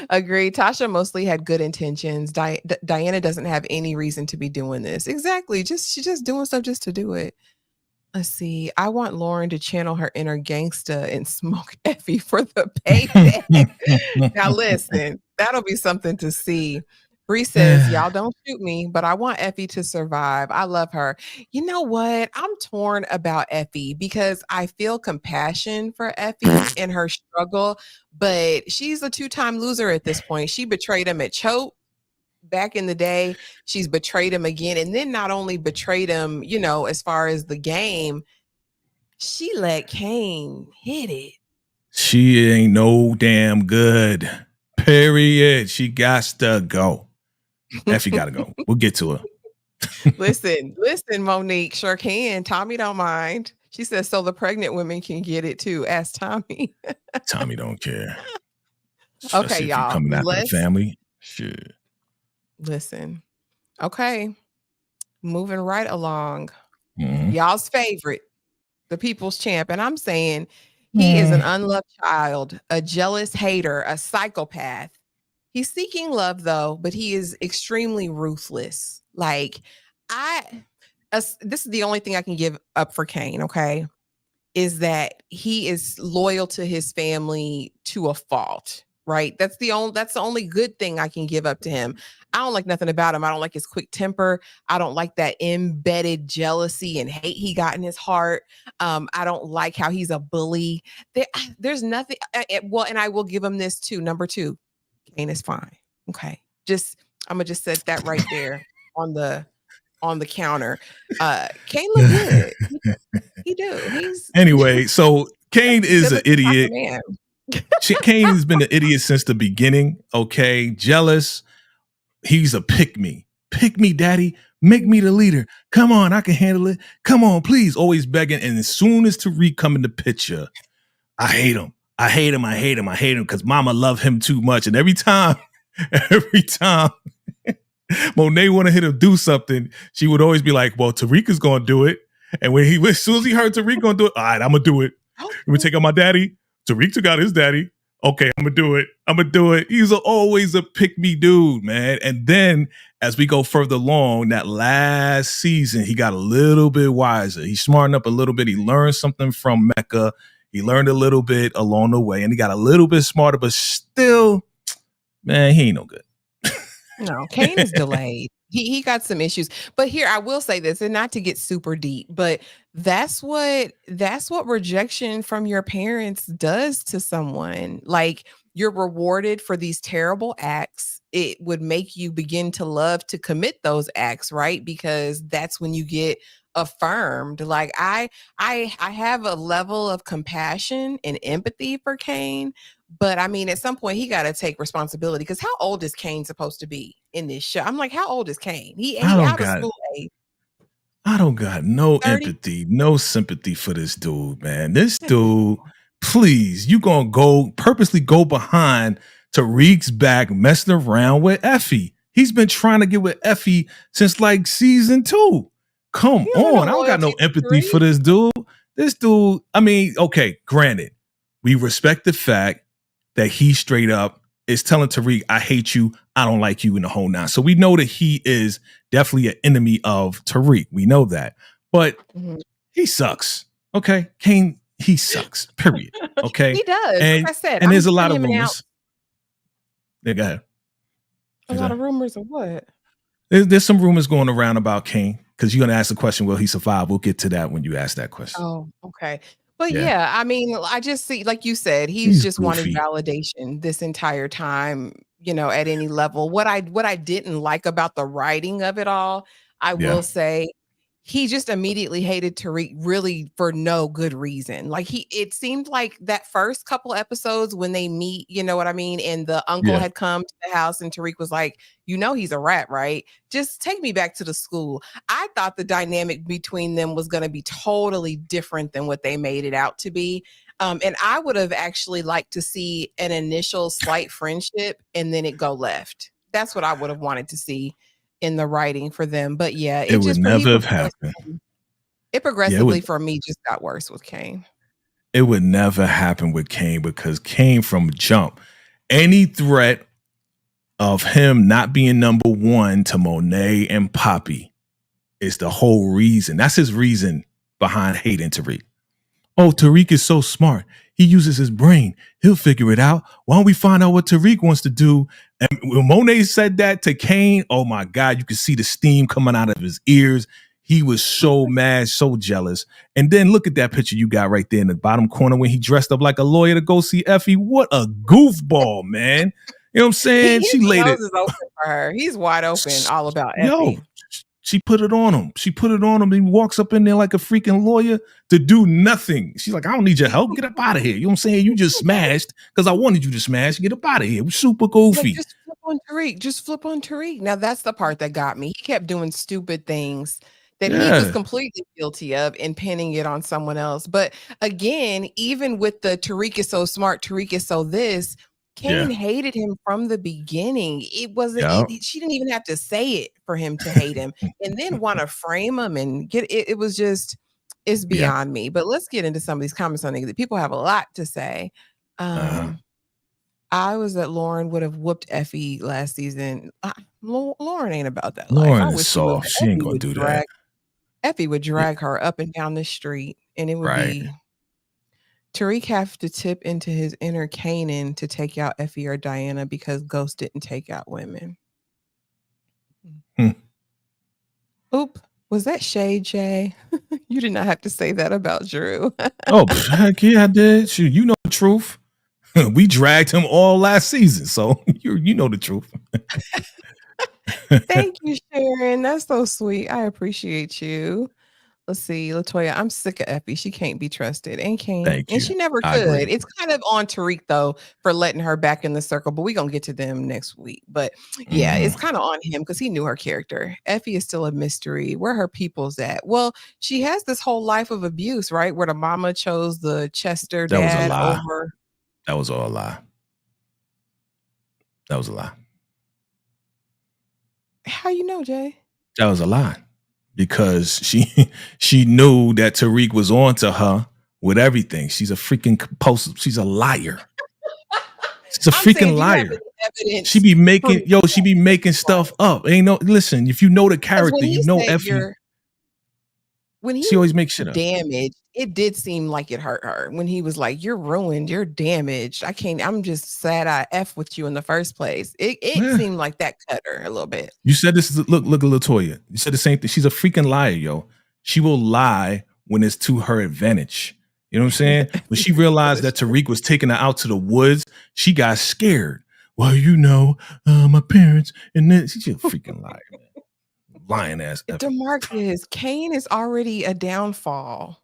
Agreed. Tasha mostly had good intentions. Diana doesn't have any reason to be doing this. Exactly. She's just doing stuff just to do it. Let's see. I want Lauren to channel her inner gangsta and smoke Effie for the payday. Now listen, that'll be something to see. Bree says, y'all don't shoot me, but I want Effie to survive. I love her. You know what? I'm torn about Effie because I feel compassion for Effie in her struggle, but she's a 2-time loser at this point. She betrayed him at Choate back in the day. She's betrayed him again. And then not only betrayed him, you know, as far as the game, she let Kane hit it. She ain't no damn good. Period. She got to go. Effie gotta go. We'll get to her. Listen, Monique sure can. Tommy don't mind. She says, so the pregnant women can get it too. Ask Tommy. Tommy don't care. Okay, y'all. Coming after the family. Sure. Listen. Okay. Moving right along. Y'all's favorite, the people's champ. And I'm saying he is an unloved child, a jealous hater, a psychopath. He's seeking love though, but he is extremely ruthless. Like this is the only thing I can give up for Kane, okay? Is that he is loyal to his family to a fault, right? That's the only good thing I can give up to him. I don't like nothing about him. I don't like his quick temper. I don't like that embedded jealousy and hate he got in his heart. I don't like how he's a bully. There's nothing. And I will give him this too. Number 2. Kane is fine. Okay. I'm gonna just set that right there on the counter. Kane look good. He do. Anyway, so Kane is an idiot. Kane has been an idiot since the beginning. Okay. Jealous. He's a pick me. Pick me, daddy. Make me the leader. Come on, I can handle it. Come on, please. Always begging. And as soon as Tariq come in the picture, I hate him. I hate him because mama loved him too much. And every time Monet want to hit him do something, she would always be like, well, Tariq is going to do it. And as soon as he heard Tariq going to do it, all right, I'm going to do it. I'm going to take out my daddy. Tariq took out his daddy. Okay, I'm going to do it. He's always a pick-me dude, man. And then as we go further along, that last season, he got a little bit wiser. He smartened up a little bit. He learned something from Mecca. He learned a little bit along the way, and he got a little bit smarter, but still, man, he ain't no good. No, Kane is delayed. He got some issues. But here, I will say this, and not to get super deep, but that's what rejection from your parents does to someone. Like, you're rewarded for these terrible acts. It would make you begin to love to commit those acts, right? Because that's when you get affirmed. Like I have a level of compassion and empathy for Kane, but I mean, at some point he got to take responsibility because how old is Kane supposed to be in this show? I'm like, how old is Kane? He out of school age. I don't got no 30? Empathy, no sympathy for this dude, man. This dude, please, you gonna purposely go behind Tariq's back, messing around with Effie. He's been trying to get with Effie since like season 2. Come You don't have no on. I don't got no loyalty to empathy for Tariq. this dude. This dude, I mean, okay, granted, we respect the fact that he straight up is telling Tariq, I hate you, I don't like you in the whole nine. So we know that he is definitely an enemy of Tariq. We know that. But he sucks. Okay. Kane, he sucks. Period. Okay. He does. And Like I said, and I'm there's a lot giving of him an out. rumors. Yeah, go ahead. A lot of rumors of what? There's some rumors going around about Kane because you're going to ask the question, will he survive? We'll get to that when you ask that question. Oh, okay. But Yeah. yeah, I mean, I just see, like you said, he's just wanted validation this entire time, you know, at any level. What I didn't like about the writing of it all, I will say, he just immediately hated Tariq really for no good reason. Like it seemed like that first couple episodes when they meet, you know what I mean? And the uncle had come to the house and Tariq was like, you know, he's a rat, right? Just take me back to the school. I thought the dynamic between them was going to be totally different than what they made it out to be. And I would have actually liked to see an initial slight friendship and then it go left. That's what I would have wanted to see in the writing for them. But yeah, it would never have happened. It progressively for me just got worse with Kane. It would never happen with Kane because Kane from jump, any threat of him not being number one to Monet and Poppy is the whole reason. That's his reason behind hating Tariq. Oh, Tariq is so smart. He uses his brain. He'll figure it out. Why don't we find out what Tariq wants to do? And when Monet said that to Kane, oh my God, you could see the steam coming out of his ears. He was so mad, so jealous. And then look at that picture you got right there in the bottom corner when he dressed up like a lawyer to go see Effie. What a goofball, man. You know what I'm saying? She laid it. Is open for her. He's wide open, all about Effie. She put it on him. She put it on him. He walks up in there like a freaking lawyer to do nothing. She's like, I don't need your help. Get up out of here. You know what I'm saying? You just smashed because I wanted you to smash. Get up out of here. We're super goofy. Like, just flip on Tariq. Just flip on Tariq. Now, that's the part that got me. He kept doing stupid things that he was completely guilty of and pinning it on someone else. But again, even with the Tariq is so smart, Tariq is so this, Kane hated him from the beginning. It wasn't, she didn't even have to say it for him to hate him and then want to frame him and get it. It was just, it's beyond me. But let's get into some of these comments on it. People have a lot to say. I was that Lauren would have whooped Effie last season. Lauren ain't about that life. Lauren is soft. She ain't going to do that. Effie would drag her up and down the street and it would be Tariq have to tip into his inner Canaan to take out Effie or Diana because Ghost didn't take out women. Oop. Was that shade, Jay? You did not have to say that about Drew. Oh, heck yeah, I did. Shoot, you know the truth. We dragged him all last season, so you know the truth. Thank you, Sharon. That's so sweet. I appreciate you. Let's see, Latoya, I'm sick of Effie. She can't be trusted. And Kane. Thank you. And she never could. It's kind of on Tariq, though, for letting her back in the circle. But we're going to get to them next week. But yeah, it's kind of on him because he knew her character. Effie is still a mystery. Where her people's at? Well, she has this whole life of abuse, right? Where the mama chose the Chester dad over. That was all a lie. That was a lie. How you know, Jay? That was a lie. Because she knew that Tariq was on to her with everything. She's a freaking compulsive. She's a liar. She's a freaking liar. She be making stuff up. Ain't no, listen, if you know the character, you know Effie. When she always makes shit up. Damaged, it did seem like it hurt her when he was like, "You're ruined, you're damaged. I'm just sad I F with you in the first place." It seemed like that cut her a little bit. You said this is look at Latoya. You said the same thing. She's a freaking liar, yo. She will lie when it's to her advantage. You know what I'm saying? When she realized that Tariq was taking her out to the woods, she got scared. Well, you know, my parents, and then she's a freaking liar, man. Lying ass. DeMarcus, Kane is already a downfall.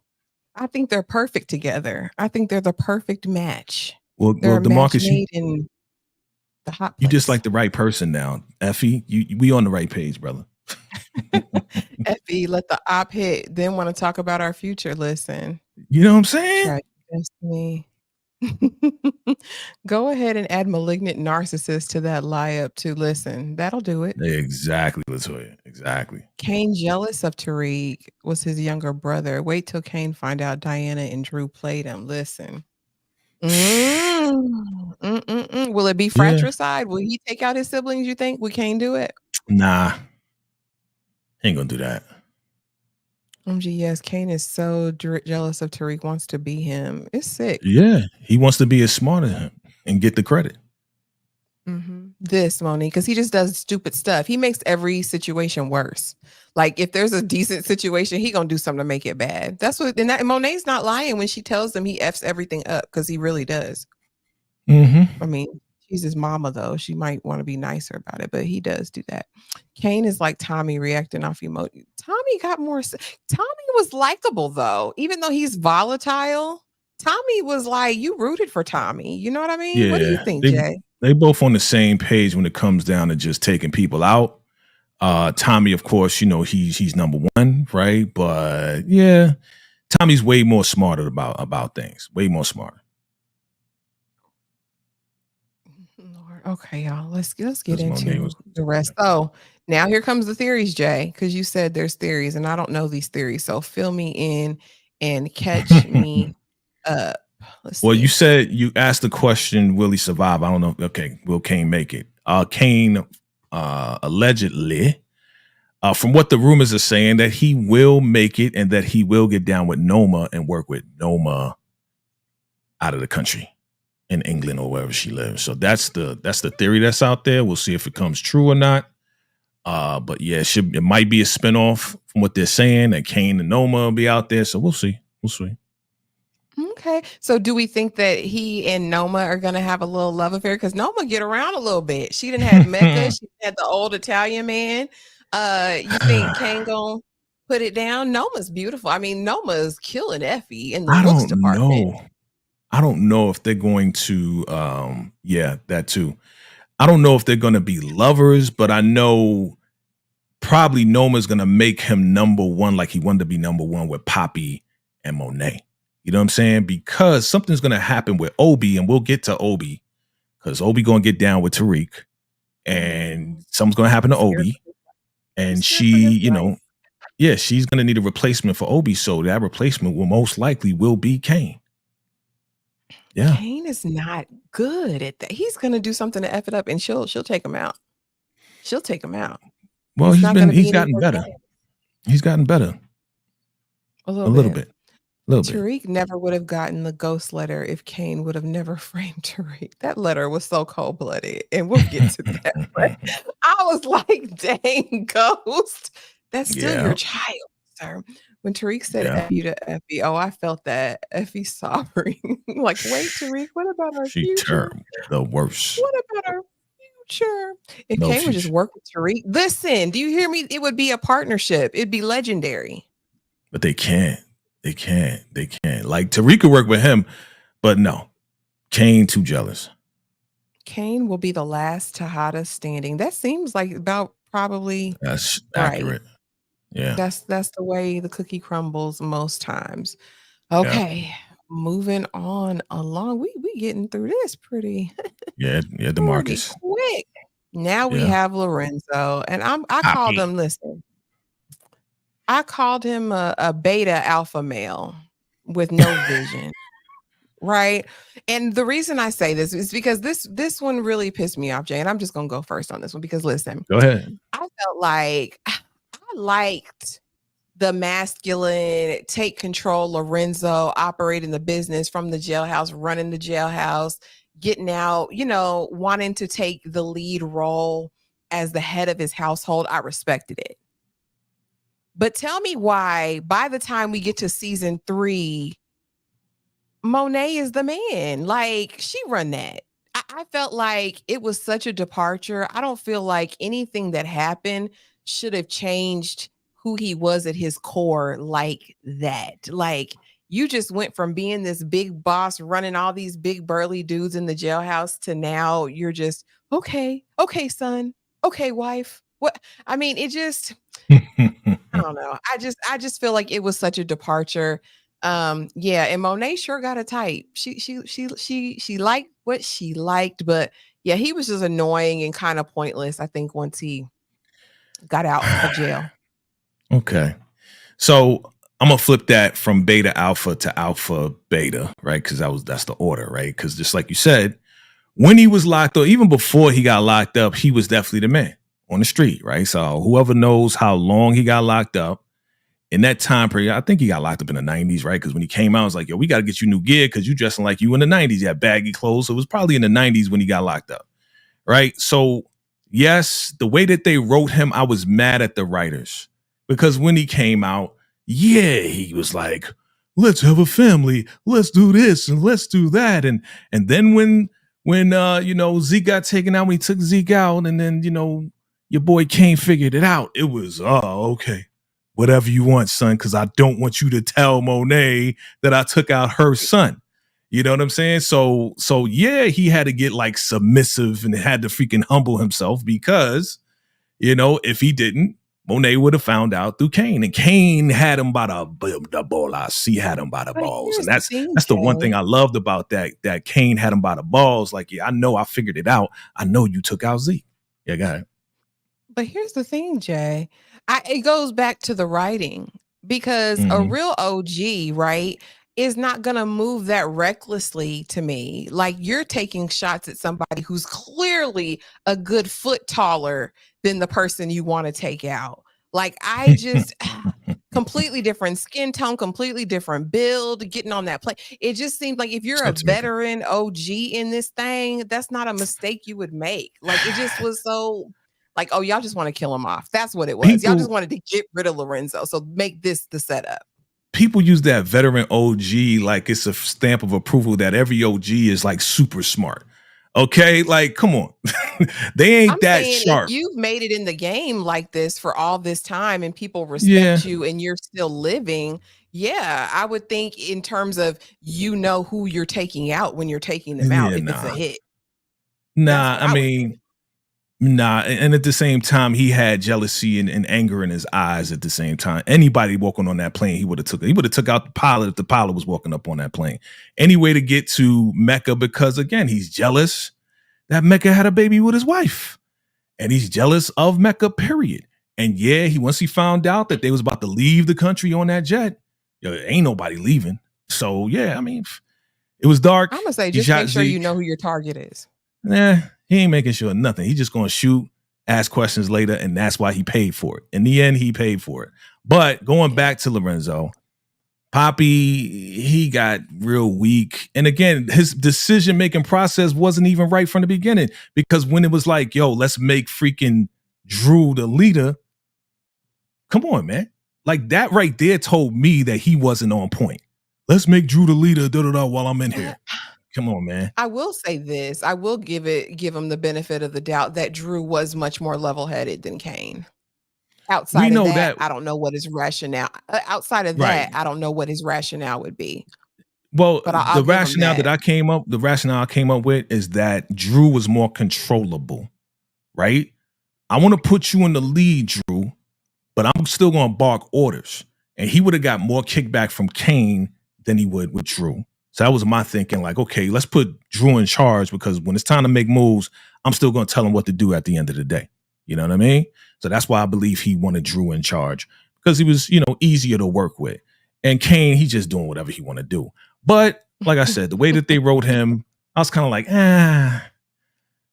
I think they're perfect together. I think they're the perfect match. Well, DeMarcus, in the hot place. You just like the right person now, Effie. We on the right page, brother. Effie, let the op hit. Then want to talk about our future. Listen, you know what I'm saying? Destiny. Go ahead and add malignant narcissist to that lie up too. Listen, that'll do it. Exactly, Latoya. Exactly. Kane jealous of Tariq was his younger brother. Wait till Kane find out Diana and Drew played him. Listen. Will it be Yeah. fratricide? Will he take out his siblings, you think? Will Kane do it? Nah. He ain't gonna do that. Yes, Kane is so jealous of Tariq, wants to be him. It's sick. Yeah. He wants to be as smart as him and get the credit. This, Monique, because he just does stupid stuff. He makes every situation worse. Like if there's a decent situation, he gonna do something to make it bad. That's what. And Monet's not lying when she tells him he f's everything up, because he really does. Mm-hmm. I mean, she's his mama though. She might want to be nicer about it, but he does do that. Kane is like Tommy reacting off emoji. Tommy got more. Tommy was likable though, even though he's volatile. Tommy was like, you rooted for Tommy. You know what I mean? Yeah. What do you think, Jay? They both on the same page when it comes down to just taking people out. Tommy, of course, you know, he's number one, right? But yeah, Tommy's way more smarter about things. Way more smarter. Lord. Okay, y'all. Let's get Because Monet into was the rest. Oh, now here comes the theories, Jay, because you said there's theories, and I don't know these theories. So fill me in and catch me up. Let's Well, see. you said you asked the question, will he survive? I don't know. Okay, will Kane make it? Kane allegedly, from what the rumors are saying, that he will make it and that he will get down with Noma and work with Noma out of the country in England or wherever she lives. So that's the theory that's out there. We'll see if it comes true or not. But yeah, it might be a spinoff from what they're saying that Kane and Noma will be out there. So we'll see. We'll see. Okay. So do we think that he and Noma are going to have a little love affair? Because Noma get around a little bit. She didn't have Mecca. She had the old Italian man. You think Kane going to put it down? Noma's beautiful. I mean, Noma's killing Effie in the looks department. I don't know if they're going to, yeah, that too. I don't know if they're going to be lovers, but I know probably Noma's going to make him number one, like he wanted to be number one with Poppy and Monet. You know what I'm saying? Because something's going to happen with Obi, and we'll get to Obi, because Obi going to get down with Tariq, and something's going to happen to Obi, and she, you know, yeah, she's going to need a replacement for Obi, so that replacement will most likely will be Kane. Yeah. Kane is not good at that. He's going to do something to F it up, and she'll take him out. She'll take him out. Well, he's gotten better. He's gotten better. A little bit. Tariq never would have gotten the ghost letter if Kane would have never framed Tariq. That letter was so cold-blooded, and we'll get to that. But I was like, dang, ghost. That's still your child, sir. When Tariq said F you to Effie, oh, I felt that. Effie sobbing. Like, wait, Tariq, what about our future? The worst. What about our future? If Kane would just work with Tariq. Listen, do you hear me? It would be a partnership. It'd be legendary. But they can't. They can't. Like, Tariq could work with him, but no. Kane too jealous. Kane will be the last Tejada standing. That seems like about probably that's accurate. Yeah. That's the way the cookie crumbles most times. Okay. Moving on along. We getting through this pretty DeMarcus. Quick. Now we have Lorenzo. And I called him, listen. I called him a beta alpha male with no vision. Right. And the reason I say this is because this one really pissed me off, Jay. And I'm just gonna go first on this one because listen, go ahead. I felt like I liked the masculine, take control Lorenzo, operating the business from the jailhouse, running the jailhouse, getting out, you know, wanting to take the lead role as the head of his household. I respected it. But tell me why, by the time we get to season 3, Monet is the man. Like, she run that. I felt like it was such a departure. I don't feel like anything that happened should have changed who he was at his core like that. Like, you just went from being this big boss running all these big burly dudes in the jailhouse to now you're just, okay, son. Okay, wife. What? I mean, it just... I don't know. I just feel like it was such a departure. Yeah, and Monet sure got a type. She liked what she liked, but yeah, he was just annoying and kind of pointless, I think, once he got out of jail. Okay. So I'm gonna flip that from beta alpha to alpha beta, right? Because that's the order, right? Because just like you said, when he was locked up, even before he got locked up, he was definitely the man on the street, right? So whoever knows how long he got locked up in that time period, I think he got locked up in the 90s, right? Because when he came out, it was like, yo, we got to get you new gear because you dressing like you in the 90s. You had baggy clothes. So it was probably in the 90s when he got locked up, right? So yes, the way that they wrote him, I was mad at the writers because when he came out, yeah, he was like, let's have a family, let's do this and let's do that. And then when Zeke got taken out, when he took Zeke out, and then your boy Kane figured it out, it was okay. Whatever you want, son, because I don't want you to tell Monet that I took out her son. You know what I'm saying? So yeah, he had to get like submissive and had to freaking humble himself because, if he didn't, Monet would have found out through Kane. And Kane had him by the balls. He had him by the But balls. here's And the thing, that's the one Jay. thing I loved about that Kane had him by the balls. Like, yeah, I know I figured it out. I know you took out Zeke. Yeah, go ahead. But here's the thing, Jay. It goes back to the writing because a Mhm. real OG, right, is not going to move that recklessly to me. Like you're taking shots at somebody who's clearly a good foot taller than the person you want to take out. Like I just completely different skin tone, completely different build, getting on that plane. It just seems like if you're a Talk to me. veteran OG in this thing, that's not a mistake you would make. Like it just was so like, oh, y'all just want to kill him off. That's what it was. Y'all just wanted to get rid of Lorenzo. So make this the setup. People use that veteran OG like it's a stamp of approval that every OG is like super smart. Okay, like come on, they ain't I'm that saying if sharp. you've made it in the game like this for all this time and people Yeah, respect you and you're still living, yeah, I would think in terms of who you're taking out when you're taking them out yeah, if it's a nah, hit. That's nah. what I I would think. mean, nah. And at the same time, he had jealousy and anger in his eyes. At the same time, anybody walking on that plane, he would have took it. He would have took out the pilot if the pilot was walking up on that plane. Any way to get to Mecca because again, he's jealous that Mecca had a baby with his wife. And he's jealous of Mecca, period. And yeah, once he found out that they was about to leave the country on that jet, ain't nobody leaving. So yeah, I mean, it was dark. I'm gonna say He just shot make sure you Zeke. know who your target is. He ain't making sure nothing. He's just gonna shoot, ask questions later, and that's why he paid for it. In the end, he paid for it. But going back to Lorenzo, Poppy, he got real weak. And again, his decision-making process wasn't even right from the beginning because when it was like, yo, let's make freaking Drew the leader, come on, man. Like that right there told me that he wasn't on point. Let's make Drew the leader while I'm in here. Come on, man. I will say this. I will give him the benefit of the doubt that Drew was much more level-headed than Kane. We Outside of know that, that, I don't know what his rationale. Outside of right. that, I don't know what his rationale would be. Well, But I'll the give him rationale that. I came up with is that Drew was more controllable, right? I want to put you in the lead, Drew, but I'm still going to bark orders. And he would have got more kickback from Kane than he would with Drew. So that was my thinking, like, okay, let's put Drew in charge because when it's time to make moves, I'm still going to tell him what to do at the end of the day. You know what I mean? So that's why I believe he wanted Drew in charge because he was, easier to work with. And Kane, he's just doing whatever he want to do. But like I said, the way that they wrote him, I was kind of like,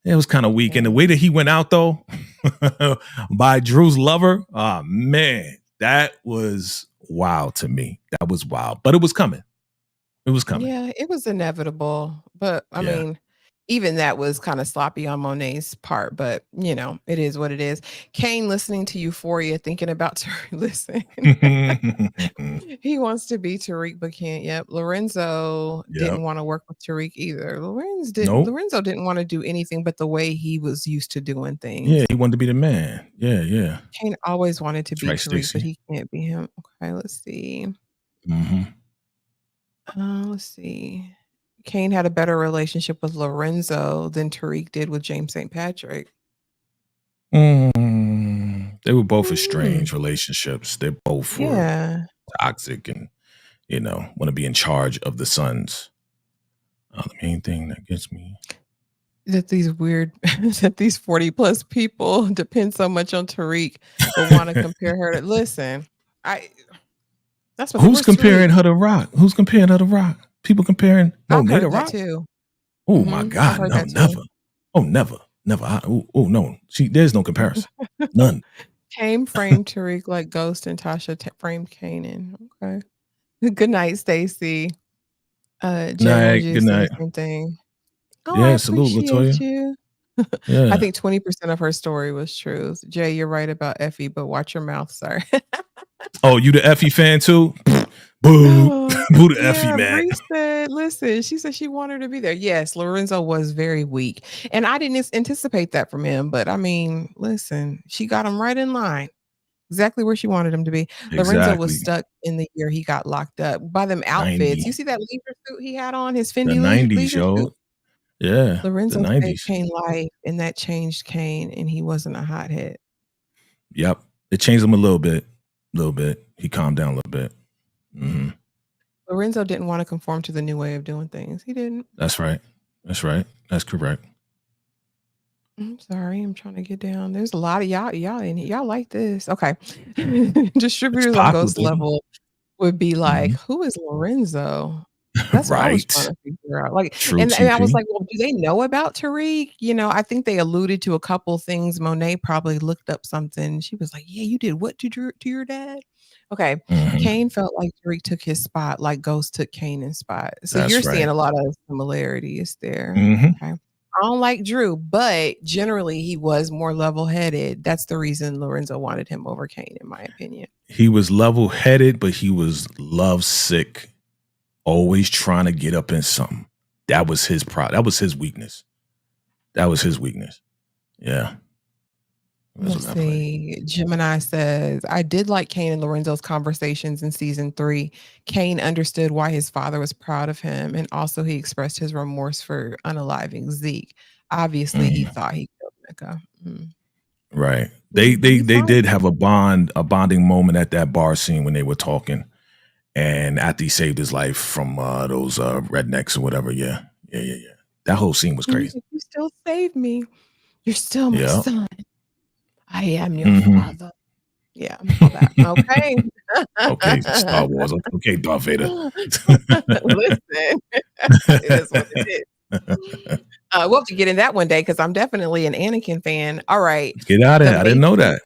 it was kind of weak. And the way that he went out, though, by Drew's lover, man, that was wild to me. That was wild. But it was coming. It was coming. Yeah, it was inevitable. But I Yeah. mean, even that was kind of sloppy on Monet's part, but it is what it is. Kane listening to Euphoria, thinking about Tariq. Listen, he wants to be Tariq, but can't. Yep. Lorenzo Yep. didn't want to work with Tariq either. Nope. Lorenzo didn't want to do anything but the way he was used to doing things. Yeah, he wanted to be the man. Yeah. Kane always wanted to That's be right, Tariq, but Stacey. he can't be him. Okay, let's see. Mm-hmm. Let's see. Kane had a better relationship with Lorenzo than Tariq did with James St. Patrick. They were both estranged relationships. They're both were Yeah. toxic and want to be in charge of the sons. The main thing that gets me that these 40 plus people depend so much on Tariq, but want to compare her to listen. That's what Who's comparing her to Rock? Who's comparing her to Rock? People comparing Monet to Rock? Too. Oh my God, no, never. Oh, never. No. There's no comparison. None. Kane framed Tariq like Ghost and Tasha framed Kanan. Okay. Good night, Stacy. Jay, Good night. Same thing. Oh, yeah, I salute, Latoya. You. Yeah. I think 20% of her story was true. Jay, you're right about Effie, but watch your mouth, sir. Oh, you the Effie fan too? Boo. Boo the Effie, man. Bree said, listen, she said she wanted to be there. Yes, Lorenzo was very weak. And I didn't anticipate that from him. But I mean, listen, she got him right in line. Exactly where she wanted him to be. Exactly. Lorenzo was stuck in the year he got locked up by them outfits. 90. You see that leisure suit he had on? His Fendi leisure suit? Yeah. Lorenzo saved Kane life, and that changed Kane, and he wasn't a hothead. Yep. It changed him a little bit. He calmed down a little bit. Mm-hmm. Lorenzo didn't want to conform to the new way of doing things. He didn't. That's right. That's correct. I'm sorry. I'm trying to get down. There's a lot of y'all in here. Y'all like this. Okay. Distributors on Ghost level would be like, who is Lorenzo? That's what I was trying to figure out. Like, and I was like, well, do they know about Tariq? I think they alluded to a couple things. Monet probably looked up something. She was like, yeah, you did what to your dad? Okay. Mm-hmm. Kane felt like Tariq took his spot, like Ghost took Kanan's spot. So you're seeing a lot of similarities there. Mm-hmm. Okay. I don't like Drew, but generally he was more level-headed. That's the reason Lorenzo wanted him over Kane, in my opinion. He was level-headed, but he was lovesick, always trying to get up in something. That was his that was his weakness. Yeah. Let's see. Gemini says, I did like Kane and Lorenzo's conversations in season 3. Kane understood why his father was proud of him, and also he expressed his remorse for unaliving Zeke. Obviously, he thought he killed Mecca. Right. They did have a bonding moment at that bar scene when they were talking, and after he saved his life from those rednecks or whatever. Yeah. That whole scene was crazy. You still saved me. You're still my son. I am your father. Yeah, all that. Okay. Okay, Star Wars. Okay, Darth Vader. Listen, it is what it is. We'll have to get in that one day because I'm definitely an Anakin fan. All right. Get out of here. I didn't know that.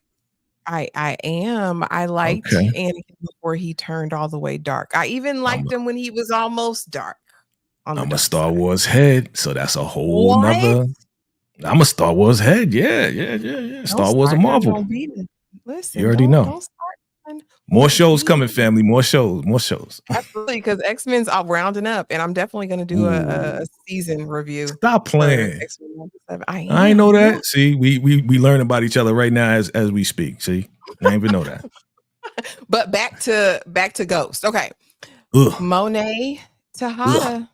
I am. I liked Anakin before he turned all the way dark. I even liked him when he was almost dark. I'm a Star Wars head, so that's a whole nother. I'm a Star Wars head. Yeah. Star Wars and Marvel. Listen, you already know. More shows coming, family. More shows. Absolutely, because X-Men's all rounding up, and I'm definitely going to do a season review. Stop playing. I know that. See, we learn about each other right now as we speak. See, I didn't even know that. But back to Ghost. Okay, Monet Tejada.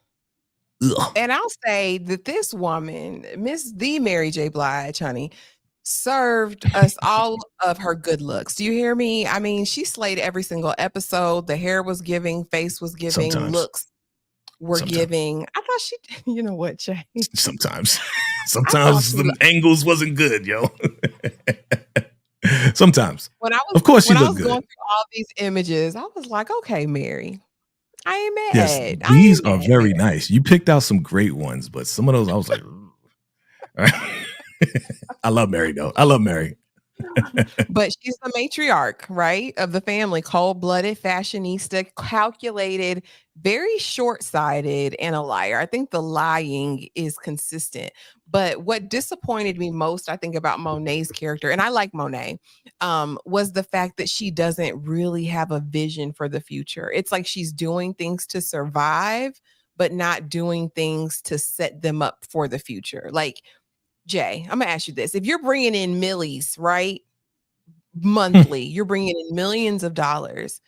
And I'll say that this woman, Miss the Mary J. Blige, honey, served us all of her good looks. Do you hear me? I mean, she slayed every single episode. The hair was giving, face was giving, looks were giving. I thought she, you know what, Jay? Sometimes the angles wasn't good, yo. Sometimes. Of course she looked good. Going through all these images, I was like, okay, Mary. I ain't mad. Yes, these are very nice. You picked out some great ones, but some of those I was like, I love Mary though. I love Mary. But she's the matriarch, right, of the family, cold-blooded, fashionista, calculated, very short-sighted, and a liar. I think the lying is consistent. But what disappointed me most, I think, about Monet's character, and I like Monet, was the fact that she doesn't really have a vision for the future. It's like she's doing things to survive, but not doing things to set them up for the future. Like, Jay, I'm going to ask you this. If you're bringing in millies, right, monthly, you're bringing in millions of dollars,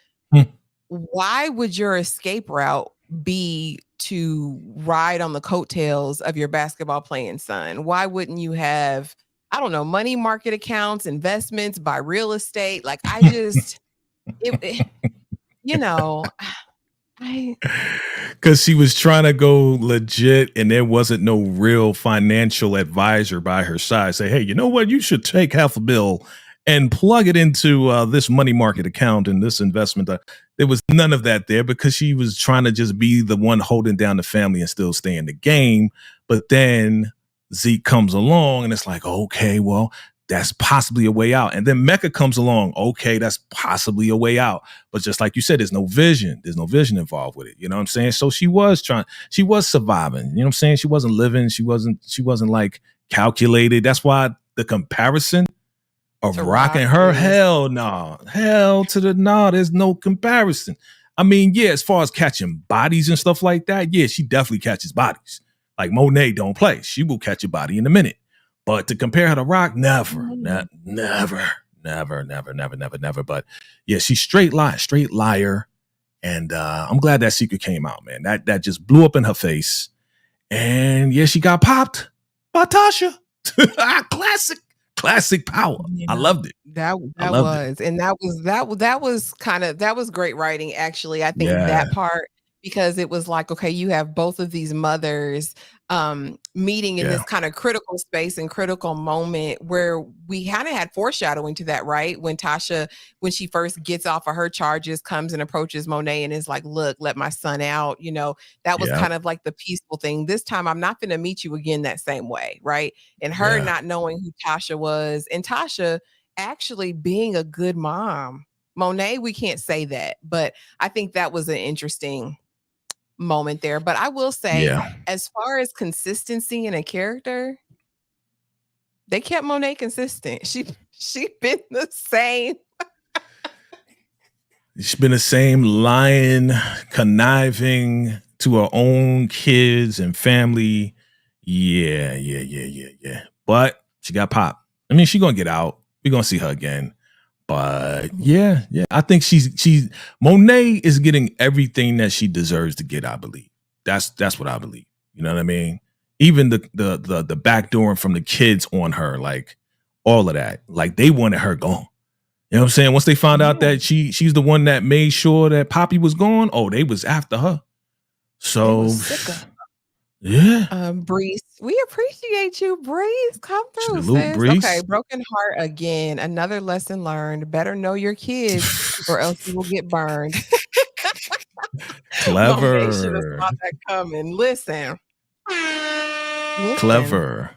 why would your escape route be to ride on the coattails of your basketball playing son? Why wouldn't you have, I don't know, money market accounts, investments, buy real estate? Like, I just, you know, I Because she was trying to go legit and there wasn't no real financial advisor by her side. Say, hey, you know what? You should take $500,000 and plug it into this money market account and this investment. There was none of that there because she was trying to just be the one holding down the family and still stay in the game. But then Zeke comes along and it's like, okay, well, that's possibly a way out. And then Mecca comes along. Okay, that's possibly a way out. But just like you said, there's no vision. There's no vision involved with it. You know what I'm saying? So she was surviving. You know what I'm saying? She wasn't living. She wasn't like calculated. That's why the comparison of Rock and her, hell no. Hell to the no. There's no comparison. I mean, yeah, as far as catching bodies and stuff like that, yeah, she definitely catches bodies. Like Monet don't play. She will catch a body in a minute. But to compare her to Rock, never. But yeah, she's straight liar. And I'm glad that secret came out, man. That just blew up in her face. And yeah, she got popped by Tasha. Classic power. Yeah. I loved it. That was, and that was great writing. Actually, I think that part, because it was like, okay, you have both of these mothers meeting in this kind of critical space and critical moment where we kind of had foreshadowing to that, right? When Tasha, when she first gets off of her charges, comes and approaches Monet and is like, look, let my son out. You know, that was kind of like the peaceful thing. This time I'm not going to meet you again that same way, right? And her not knowing who Tasha was, and Tasha actually being a good mom. Monet, we can't say that, but I think that was an interesting moment there. But I will say, as far as consistency in a character, they kept Monet consistent. She been the same. She's been the same, lying, conniving to her own kids and family. Yeah. But she got popped. I mean, she's gonna get out. We're gonna see her again. But yeah. I think she's Monet is getting everything that she deserves to get, I believe. That's what I believe. You know what I mean? Even the backdooring from the kids on her, like all of that. Like they wanted her gone. You know what I'm saying? Once they found out that she's the one that made sure that Poppy was gone, they was after her. So Breeze, we appreciate you, Breeze. Come through, sis. Breeze. Okay, broken heart again. Another lesson learned. Better know your kids, or else you will get burned. Clever. Should have saw that coming. Listen. Clever.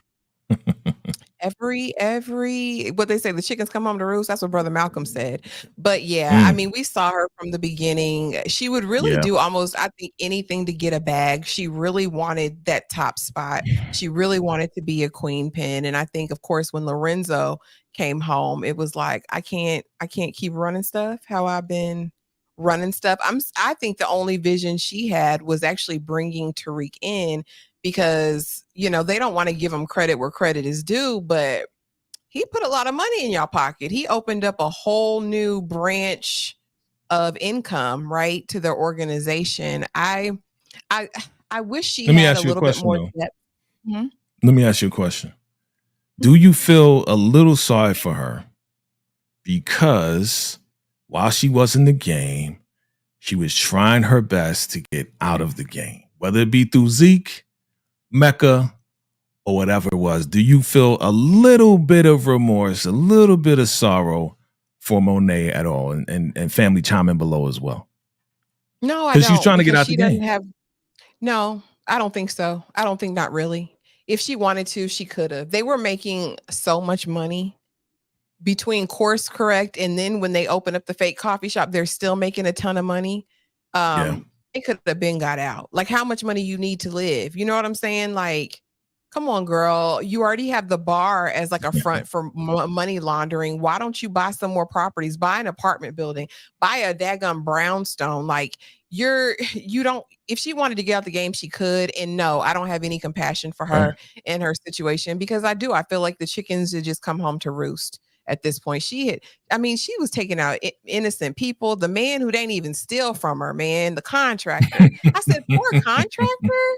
Every what they say, the chickens come home to roost. That's what Brother Malcolm said. But I mean, we saw her from the beginning. She would really do almost, I think, anything to get a bag. She really wanted that top spot. She really wanted to be a queen pin. And I think, of course, when Lorenzo came home, it was like, I can't keep running stuff how I've been running stuff. I think the only vision she had was actually bringing Tariq in, because, you know, they don't want to give him credit where credit is due, but he put a lot of money in y'all pocket. He opened up a whole new branch of income, right, to their organization. I wish she had a little bit more depth. Let me ask you a question. Do you feel a little sorry for her because while she was in the game, she was trying her best to get out of the game, whether it be through Zeke, Mecca, or whatever it was? Do you feel a little bit of remorse, a little bit of sorrow for Monet at all? And family chime in below as well. No, I don't. Because she's trying to get out the game. No, I don't think so. I don't think, not really. If she wanted to, she could have. They were making so much money between Course Correct and then when they open up the fake coffee shop, they're still making a ton of money. It could have been got out. Like, how much money you need to live? You know what I'm saying? Like, come on, girl. You already have the bar as like a front for money laundering. Why don't you buy some more properties? Buy an apartment building. Buy a daggum brownstone. Like, you don't. If she wanted to get out the game, she could. And no, I don't have any compassion for her in her situation, because I feel like the chickens had just come home to roost. At this point, she was taking out innocent people. The man who didn't even steal from her, man, the contractor. I said, poor contractor.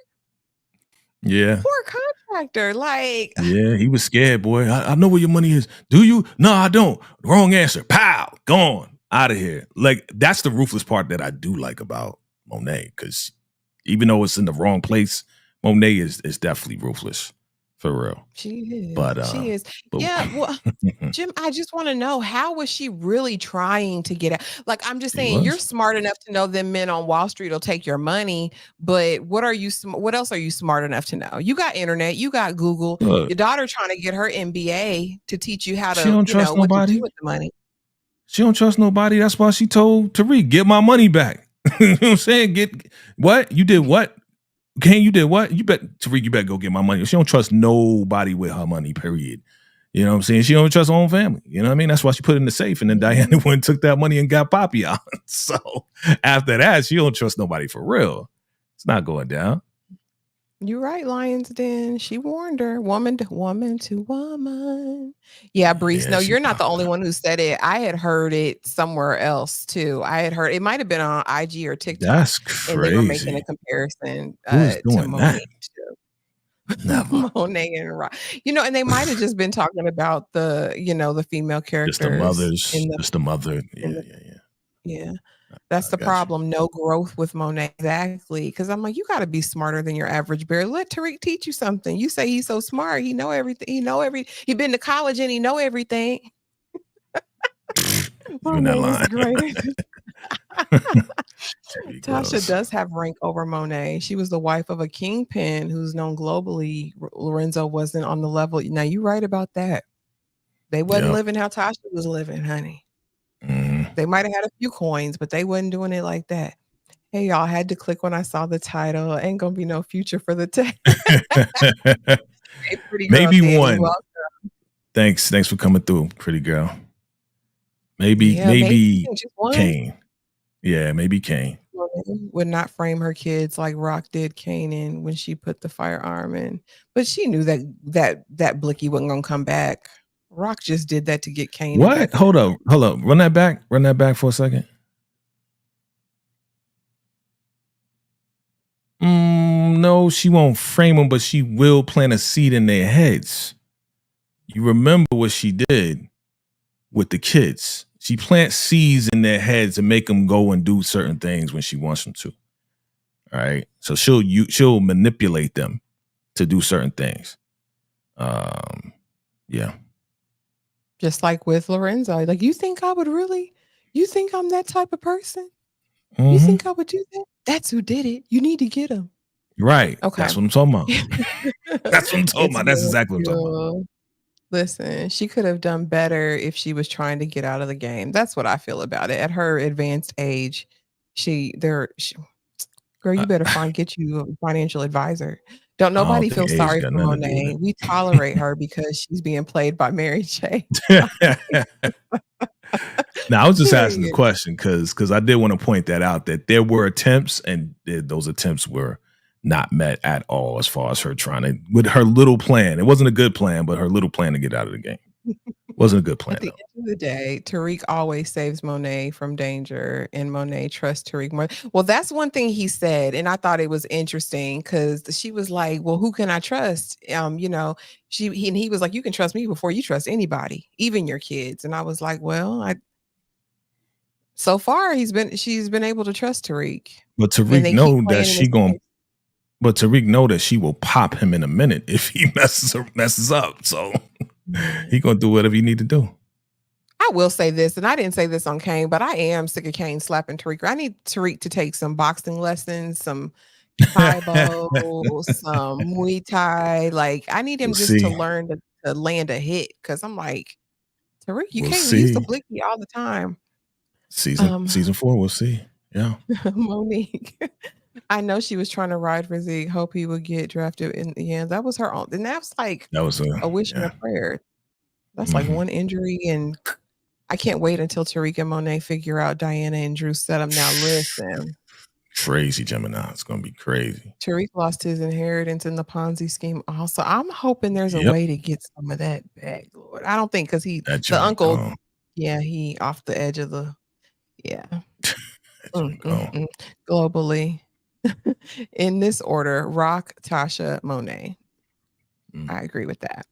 Yeah. Poor contractor. Like, yeah, he was scared, boy. I know where your money is. Do you? No, I don't. Wrong answer. Pow, gone. Out of here. Like, that's the ruthless part that I do like about Monet, because even though it's in the wrong place, Monet is definitely ruthless for real. She is. But She is. but Yeah. Well, Jim, I just want to know, how was she really trying to get out? Like, I'm just she saying, you're was. smart enough to know them men on Wall Street will take your money, but what else are you smart enough to know? You got internet, you got Google. Look, Your daughter trying to get her MBA to teach you how she to, don't trust what to do nobody. with the money. She don't trust nobody. That's why she told Tariq, get my money back. You know what I'm saying? Get what? You did what? Kane, you did what? You bet Tariq, you better go get my money. She don't trust nobody with her money, period. You know what I'm saying? She don't trust her own family. You know what I mean? That's why she put it in the safe. And then Diana went and took that money and got Poppy out. So after that, she don't trust nobody for real. It's not going down. You're right, Lions Den. She warned her. Woman to woman to woman. Yeah, Brees. Yeah, No, she you're not the popped only out. one who said it. I had heard it somewhere else too. I had heard it might have been on IG or TikTok, That's and they were making a crazy. comparison Who is to doing that? Monet too. Never. Monet and Rock. And they might have just been talking about the female Just the characters mothers. in the Just the mother. in Yeah, the yeah, yeah. yeah. That's I the got you. problem. No growth with Monet. Exactly. Because I'm like, you got to be smarter than your average bear. Let Tariq teach you something. You say he's so smart. He know everything. He been to college and he know everything. You're not Monet is lying. greater. Tariq Tasha was. does have rank over Monet. She was the wife of a kingpin who's known globally. Lorenzo wasn't on the level. Now, you're right about that. They wasn't Yep. living how Tasha was living, honey. Mhm. They might have had a few coins, but they wasn't doing it like that. Hey, y'all, had to click when I saw the title. Ain't gonna be no future for the tech. Hey, pretty girl, Maybe Danny. one. Well, Thanks for coming through, pretty girl. Maybe yeah, maybe just one Kane. Yeah, maybe Kane. woman would not frame her kids like Rock did Kanan when she put the firearm in. But she knew that Blicky wasn't gonna come back. Rock just did that to get Kanan What? back in the Hold up. Run that back. Run that back for a second. No, she won't frame them, but she will plant a seed in their heads. You remember what she did with the kids. She plants seeds in their heads and make them go and do certain things when she wants them to. All right. So she'll manipulate them to do certain things. Yeah. just like with Lorenzo. Like, you think I'm that type of person? You Mhm. think I would do that? That's who did it. You need to get him. Right. Okay. That's what I'm talking about. That's what I'm talking It's about. That's very exactly what I'm talking about. cool. Listen, she could have done better if she was trying to get out of the game. That's what I feel about it. At her advanced age, girl, you better get you a financial advisor. Don't I don't nobody feel think age sorry got for nothing to do with Monet. We tolerate her because she's being played by Mary J. it. Now, I was just asking the Period. question because I did want to point that out, that there were attempts, and those attempts were not met at all as far as her trying to, with her little plan. It wasn't a good plan, but her little plan to get out of the game wasn't a good plan. At the end of the day, Tariq always saves Monet from danger, and Monet trusts Tariq more. Well, that's one thing he said, and I thought it was interesting because she was like, "Well, who can I trust?" He was like, "You can trust me before you trust anybody, even your kids." And I was like, "Well, so far she's been able to trust Tariq, But and Tariq they keep know that playing in she this going. game." But Tariq know that she will pop him in a minute if he messes up. So he gonna do whatever he need to do. I will say this, and I didn't say this on Kane, but I am sick of Kane slapping Tariq. I need Tariq to take some boxing lessons, some Taibo, some Muay Thai. Like, I need him We'll just to see. learn to land a hit, because I'm like, Tariq, you We'll can't use the see. blicky all the time. Season 4, we'll see. Yeah. Monique, I know she was trying to ride for Zeke, hope he would get drafted in the end. That was her own, and that's like That was a wish and a yeah. prayer. That's like one injury, and I can't wait until Tariq and Monet figure out Diana and Drew set them. Now, listen, Crazy Gemini. It's gonna be crazy. Tariq lost his inheritance in the Ponzi scheme also. I'm hoping there's a Yep. way to get some of that back, Lord. I don't think, because the joint uncle, gone. yeah, he off the edge of the, yeah. That joint gone. Globally. In this order: Rock, Tasha, Monet. I agree with that.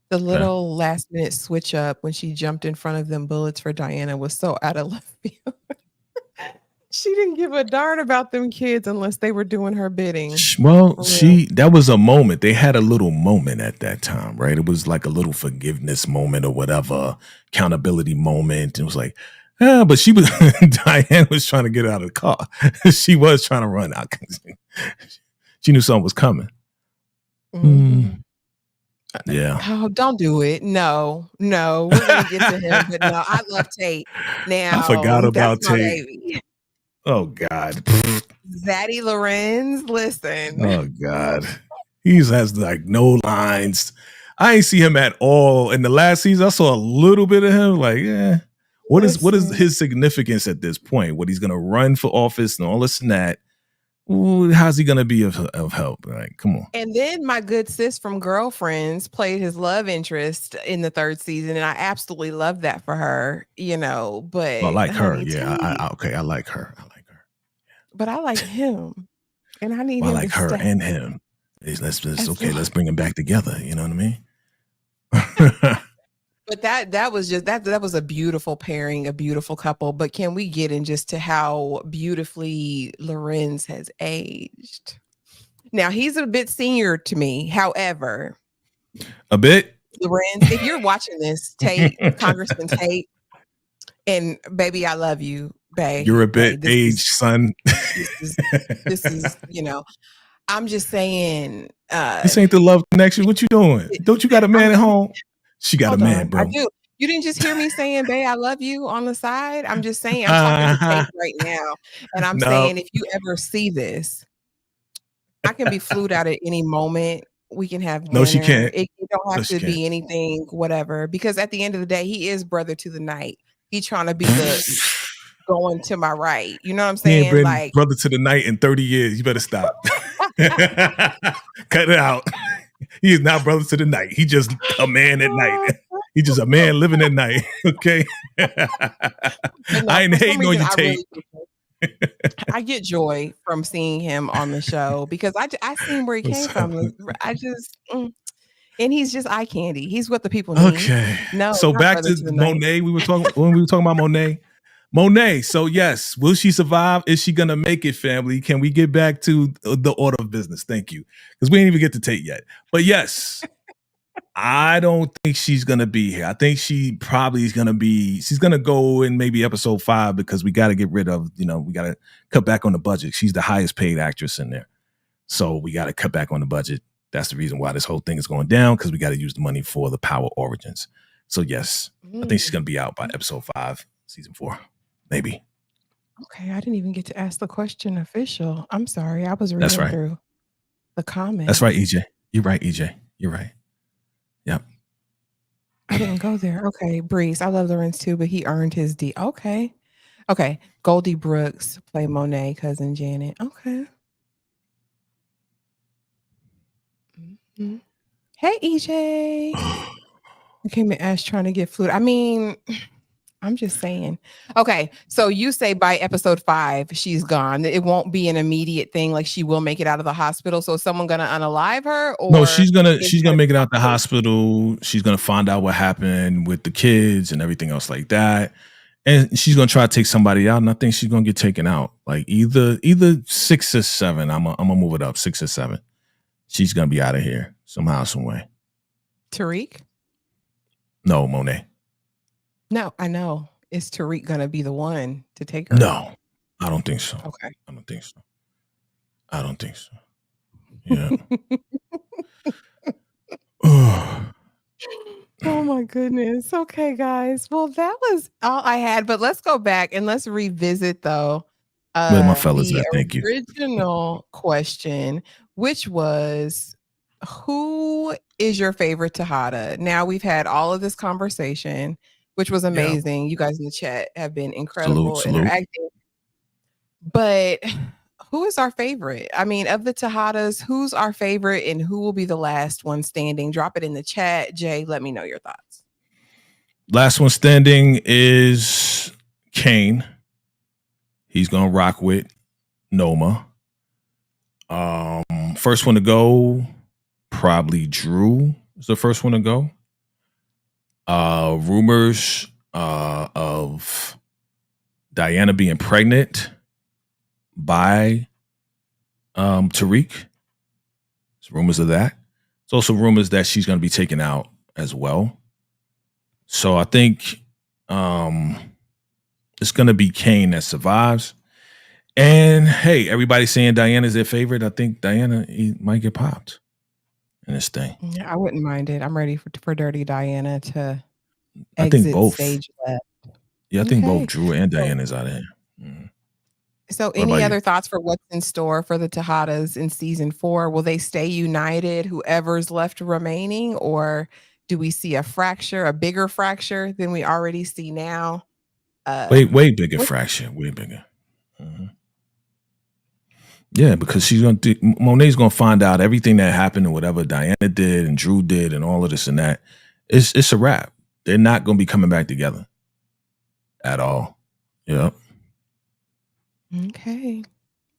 The little last minute switch up when she jumped in front of them bullets for Diana was so out of left field. She didn't give a darn about them kids unless they were doing her bidding. Well, For real. that was a moment. They had a little moment at that time, right? It was like a little forgiveness moment or whatever, accountability moment. It was like, but she was, Diane was trying to get out of the car. She was trying to run out. She knew something was coming. Mhm. Yeah. Oh, don't do it. No, we're gonna get to him, but no, I love Tate. I forgot Now, that's about my Tate. baby. Oh, God. Zaddy Lorenz, listen. Oh, God. He has like no lines. I ain't see him at all in the last season. I saw a little bit of him. Like, what is Listen. his significance at this point? What he's gonna run for office and all this and that? Ooh, how's he gonna be of help? Like, come on. And then my good sis from Girlfriends played his love interest in the 3rd season, and I absolutely loved that for her, but I like her. honey, Yeah, Tate, okay. I like her. but I like him, and I need I him like to her stay. and him. Let's As okay. long- Let's bring them back together. You know what I mean? But that was just that was a beautiful pairing, a beautiful couple. But can we get in just to how beautifully Lorenz has aged? Now he's a bit senior to me. However, A bit. Lorenz, if you're watching this, Tate, Congressman Tate, and baby, I love you, babe. You're a bit aged, son. This is, I'm just saying. This ain't the love connection. What you doing? Don't you got a man at home? She got a man, bro. I do. You didn't just hear me saying, babe, I love you on the side. I'm just saying, I'm talking to Tate right now. And I'm saying, if you ever see this, I can be flued out at any moment. We can have dinner. No, she can't. It don't have to be anything, whatever. Because at the end of the day, he is brother to the night. He trying to be the going to my right. You know what I'm saying? He ain't been like brother to the night in 30 years. You better stop. Cut it out. He is not brother to the night. He just a man at night. He just a man living at night. Okay. I ain't hating on you, Tate. I get joy from seeing him on the show because I seen where he came from. I just and he's just eye candy. He's what the people need. Okay. No. So back to Monet. We were talking about Monet. Monet. So yes, will she survive? Is she gonna make it, family? Can we get back to the order of business? Thank you. Because we didn't even get to Tate yet. But yes, I don't think she's gonna be here. I think she probably is gonna be. She's gonna go in maybe episode 5 because we got to get rid of. We got to cut back on the budget. She's the highest paid actress in there, so we got to cut back on the budget. That's the reason why this whole thing is going down because we got to use the money for the Power Origins. So yes, I think she's gonna be out by episode 5, season 4. Maybe. Okay, I didn't even get to ask the question official. I'm sorry. I was reading through the comments. That's right, EJ. You're right, EJ. You're right. Yep. I didn't go there. Okay, Breeze. I love Lorenz too, but he earned his D. Okay. Goldie Brooks play Monet, cousin Janet. Okay. Mm-hmm. Hey, EJ. I came in Ash trying to get fluid. I mean, I'm just saying. Okay, so you say by episode 5 she's gone. It won't be an immediate thing. Like she will make it out of the hospital. So is someone gonna unalive her? Or no, she's gonna make it out the hospital. She's gonna find out what happened with the kids and everything else like that. And she's gonna try to take somebody out, and I think she's gonna get taken out. Like either 6 or 7. I'm gonna move it up 6 or 7. She's gonna be out of here somehow, some way. Tariq? No, Monet. No, I know. Is Tariq gonna be the one to take her? No, I don't think so. Okay. I don't think so. Yeah. Oh my goodness. Okay, guys. Well, that was all I had, but let's go back and let's revisit though. Where my fellas the at? Thank you. Original question, which was, who is your favorite Tejada? Now we've had all of this conversation, which was amazing. You guys in the chat have been incredible interacting. But who is our favorite? I mean, of the Tejadas, who's our favorite and who will be the last one standing? Drop it in the chat. Jay, let me know your thoughts. Last one standing is Kane. He's going to rock with Noma. First one to go, probably Drew is the first one to go. Rumors of Diana being pregnant by Tariq. There's rumors of that. There's also rumors that she's going to be taken out as well. So I think it's going to be Kane that survives. And hey, everybody's saying Diana's their favorite. I think Diana might get popped in this thing. Yeah, I wouldn't mind it. I'm ready for Dirty Diana to I think exit both. stage left. Yeah, I think Okay. both Drew and Diana's out of here. Mhm. So What any about other you? thoughts for what's in store for the Tejadas in season 4? Will they stay united, whoever's left remaining, or do we see a fracture, a bigger fracture than we already see now? Way bigger What fracture. Way bigger. Mhm. Yeah, because she's going to Monet's going to find out everything that happened and whatever Diana did and Drew did and all of this and that. It's a wrap. They're not going to be coming back together at all. Yeah. Okay.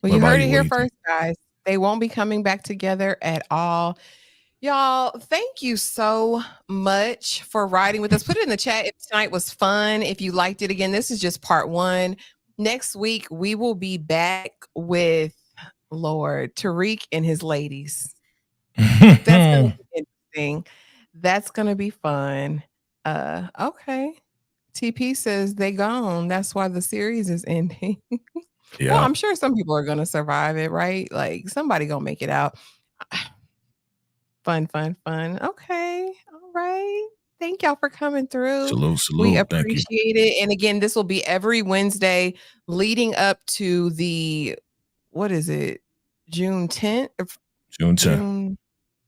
Well, What you about heard you? it What do here you think? first, guys. They won't be coming back together at all. Y'all, thank you so much for riding with us. Put it in the chat if tonight was fun. If you liked it, again, this is just part 1. Next week, we will be back with Lord Tariq and his ladies. That's going to be interesting. That's going to be fun. Okay. TP says they gone. That's why the series is ending. Yeah. Well, I'm sure some people are going to survive it, right? Like somebody going to make it out. Fun. Okay. All right. Thank y'all for coming through. Salute. We Thank you. appreciate it. And again, this will be every Wednesday leading up to the, what is it? June 10th? June 10th.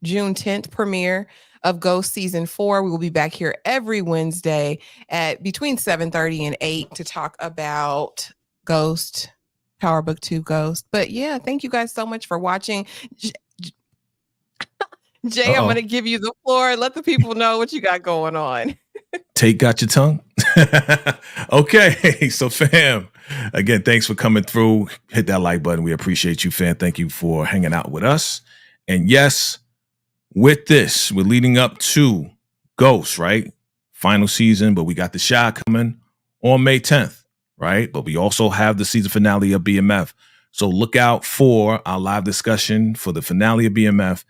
June 10th premiere of Ghost season 4. We will be back here every Wednesday at between 7:30 and 8 to talk about Ghost, Powerbook II Ghost. But yeah, thank you guys so much for watching. Jay, I'm going to give you the floor. Let the people know what you got going on. Tate got your tongue? Okay. So fam, again, thanks for coming through. Hit that like button. We appreciate you, fam. Thank you for hanging out with us. And yes, with this, we're leading up to Ghost, right? Final season, but we got the Shy coming on May 10th, right? But we also have the season finale of BMF. So look out for our live discussion for the finale of BMF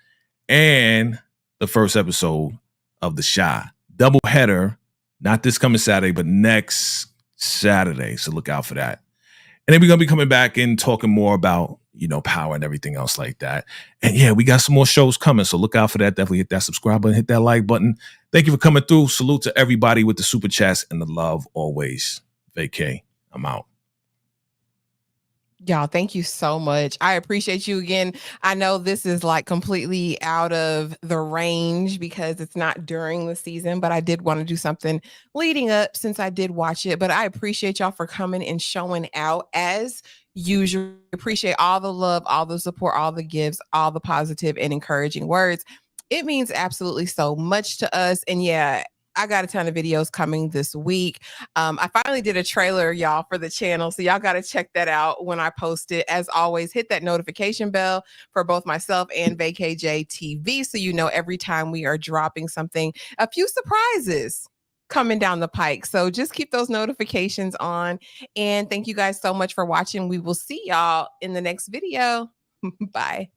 and the first episode of The Shy. Double header, not this coming Saturday, but next Saturday. So look out for that. And then we're going to be coming back and talking more about, power and everything else like that. And yeah, we got some more shows coming. So look out for that. Definitely hit that subscribe button, hit that like button. Thank you for coming through. Salute to everybody with the super chats and the love always. Vacay. I'm out. Y'all, thank you so much. I appreciate you again. I know this is like completely out of the range because it's not during the season, but I did want to do something leading up since I did watch it. But I appreciate y'all for coming and showing out as usual. Appreciate all the love, all the support, all the gifts, all the positive and encouraging words. It means absolutely so much to us. And yeah, I got a ton of videos coming this week. I finally did a trailer, y'all, for the channel. So y'all got to check that out when I post it. As always, hit that notification bell for both myself and VacayJ TV so you know every time we are dropping something, a few surprises coming down the pike. So just keep those notifications on. And thank you guys so much for watching. We will see y'all in the next video. Bye.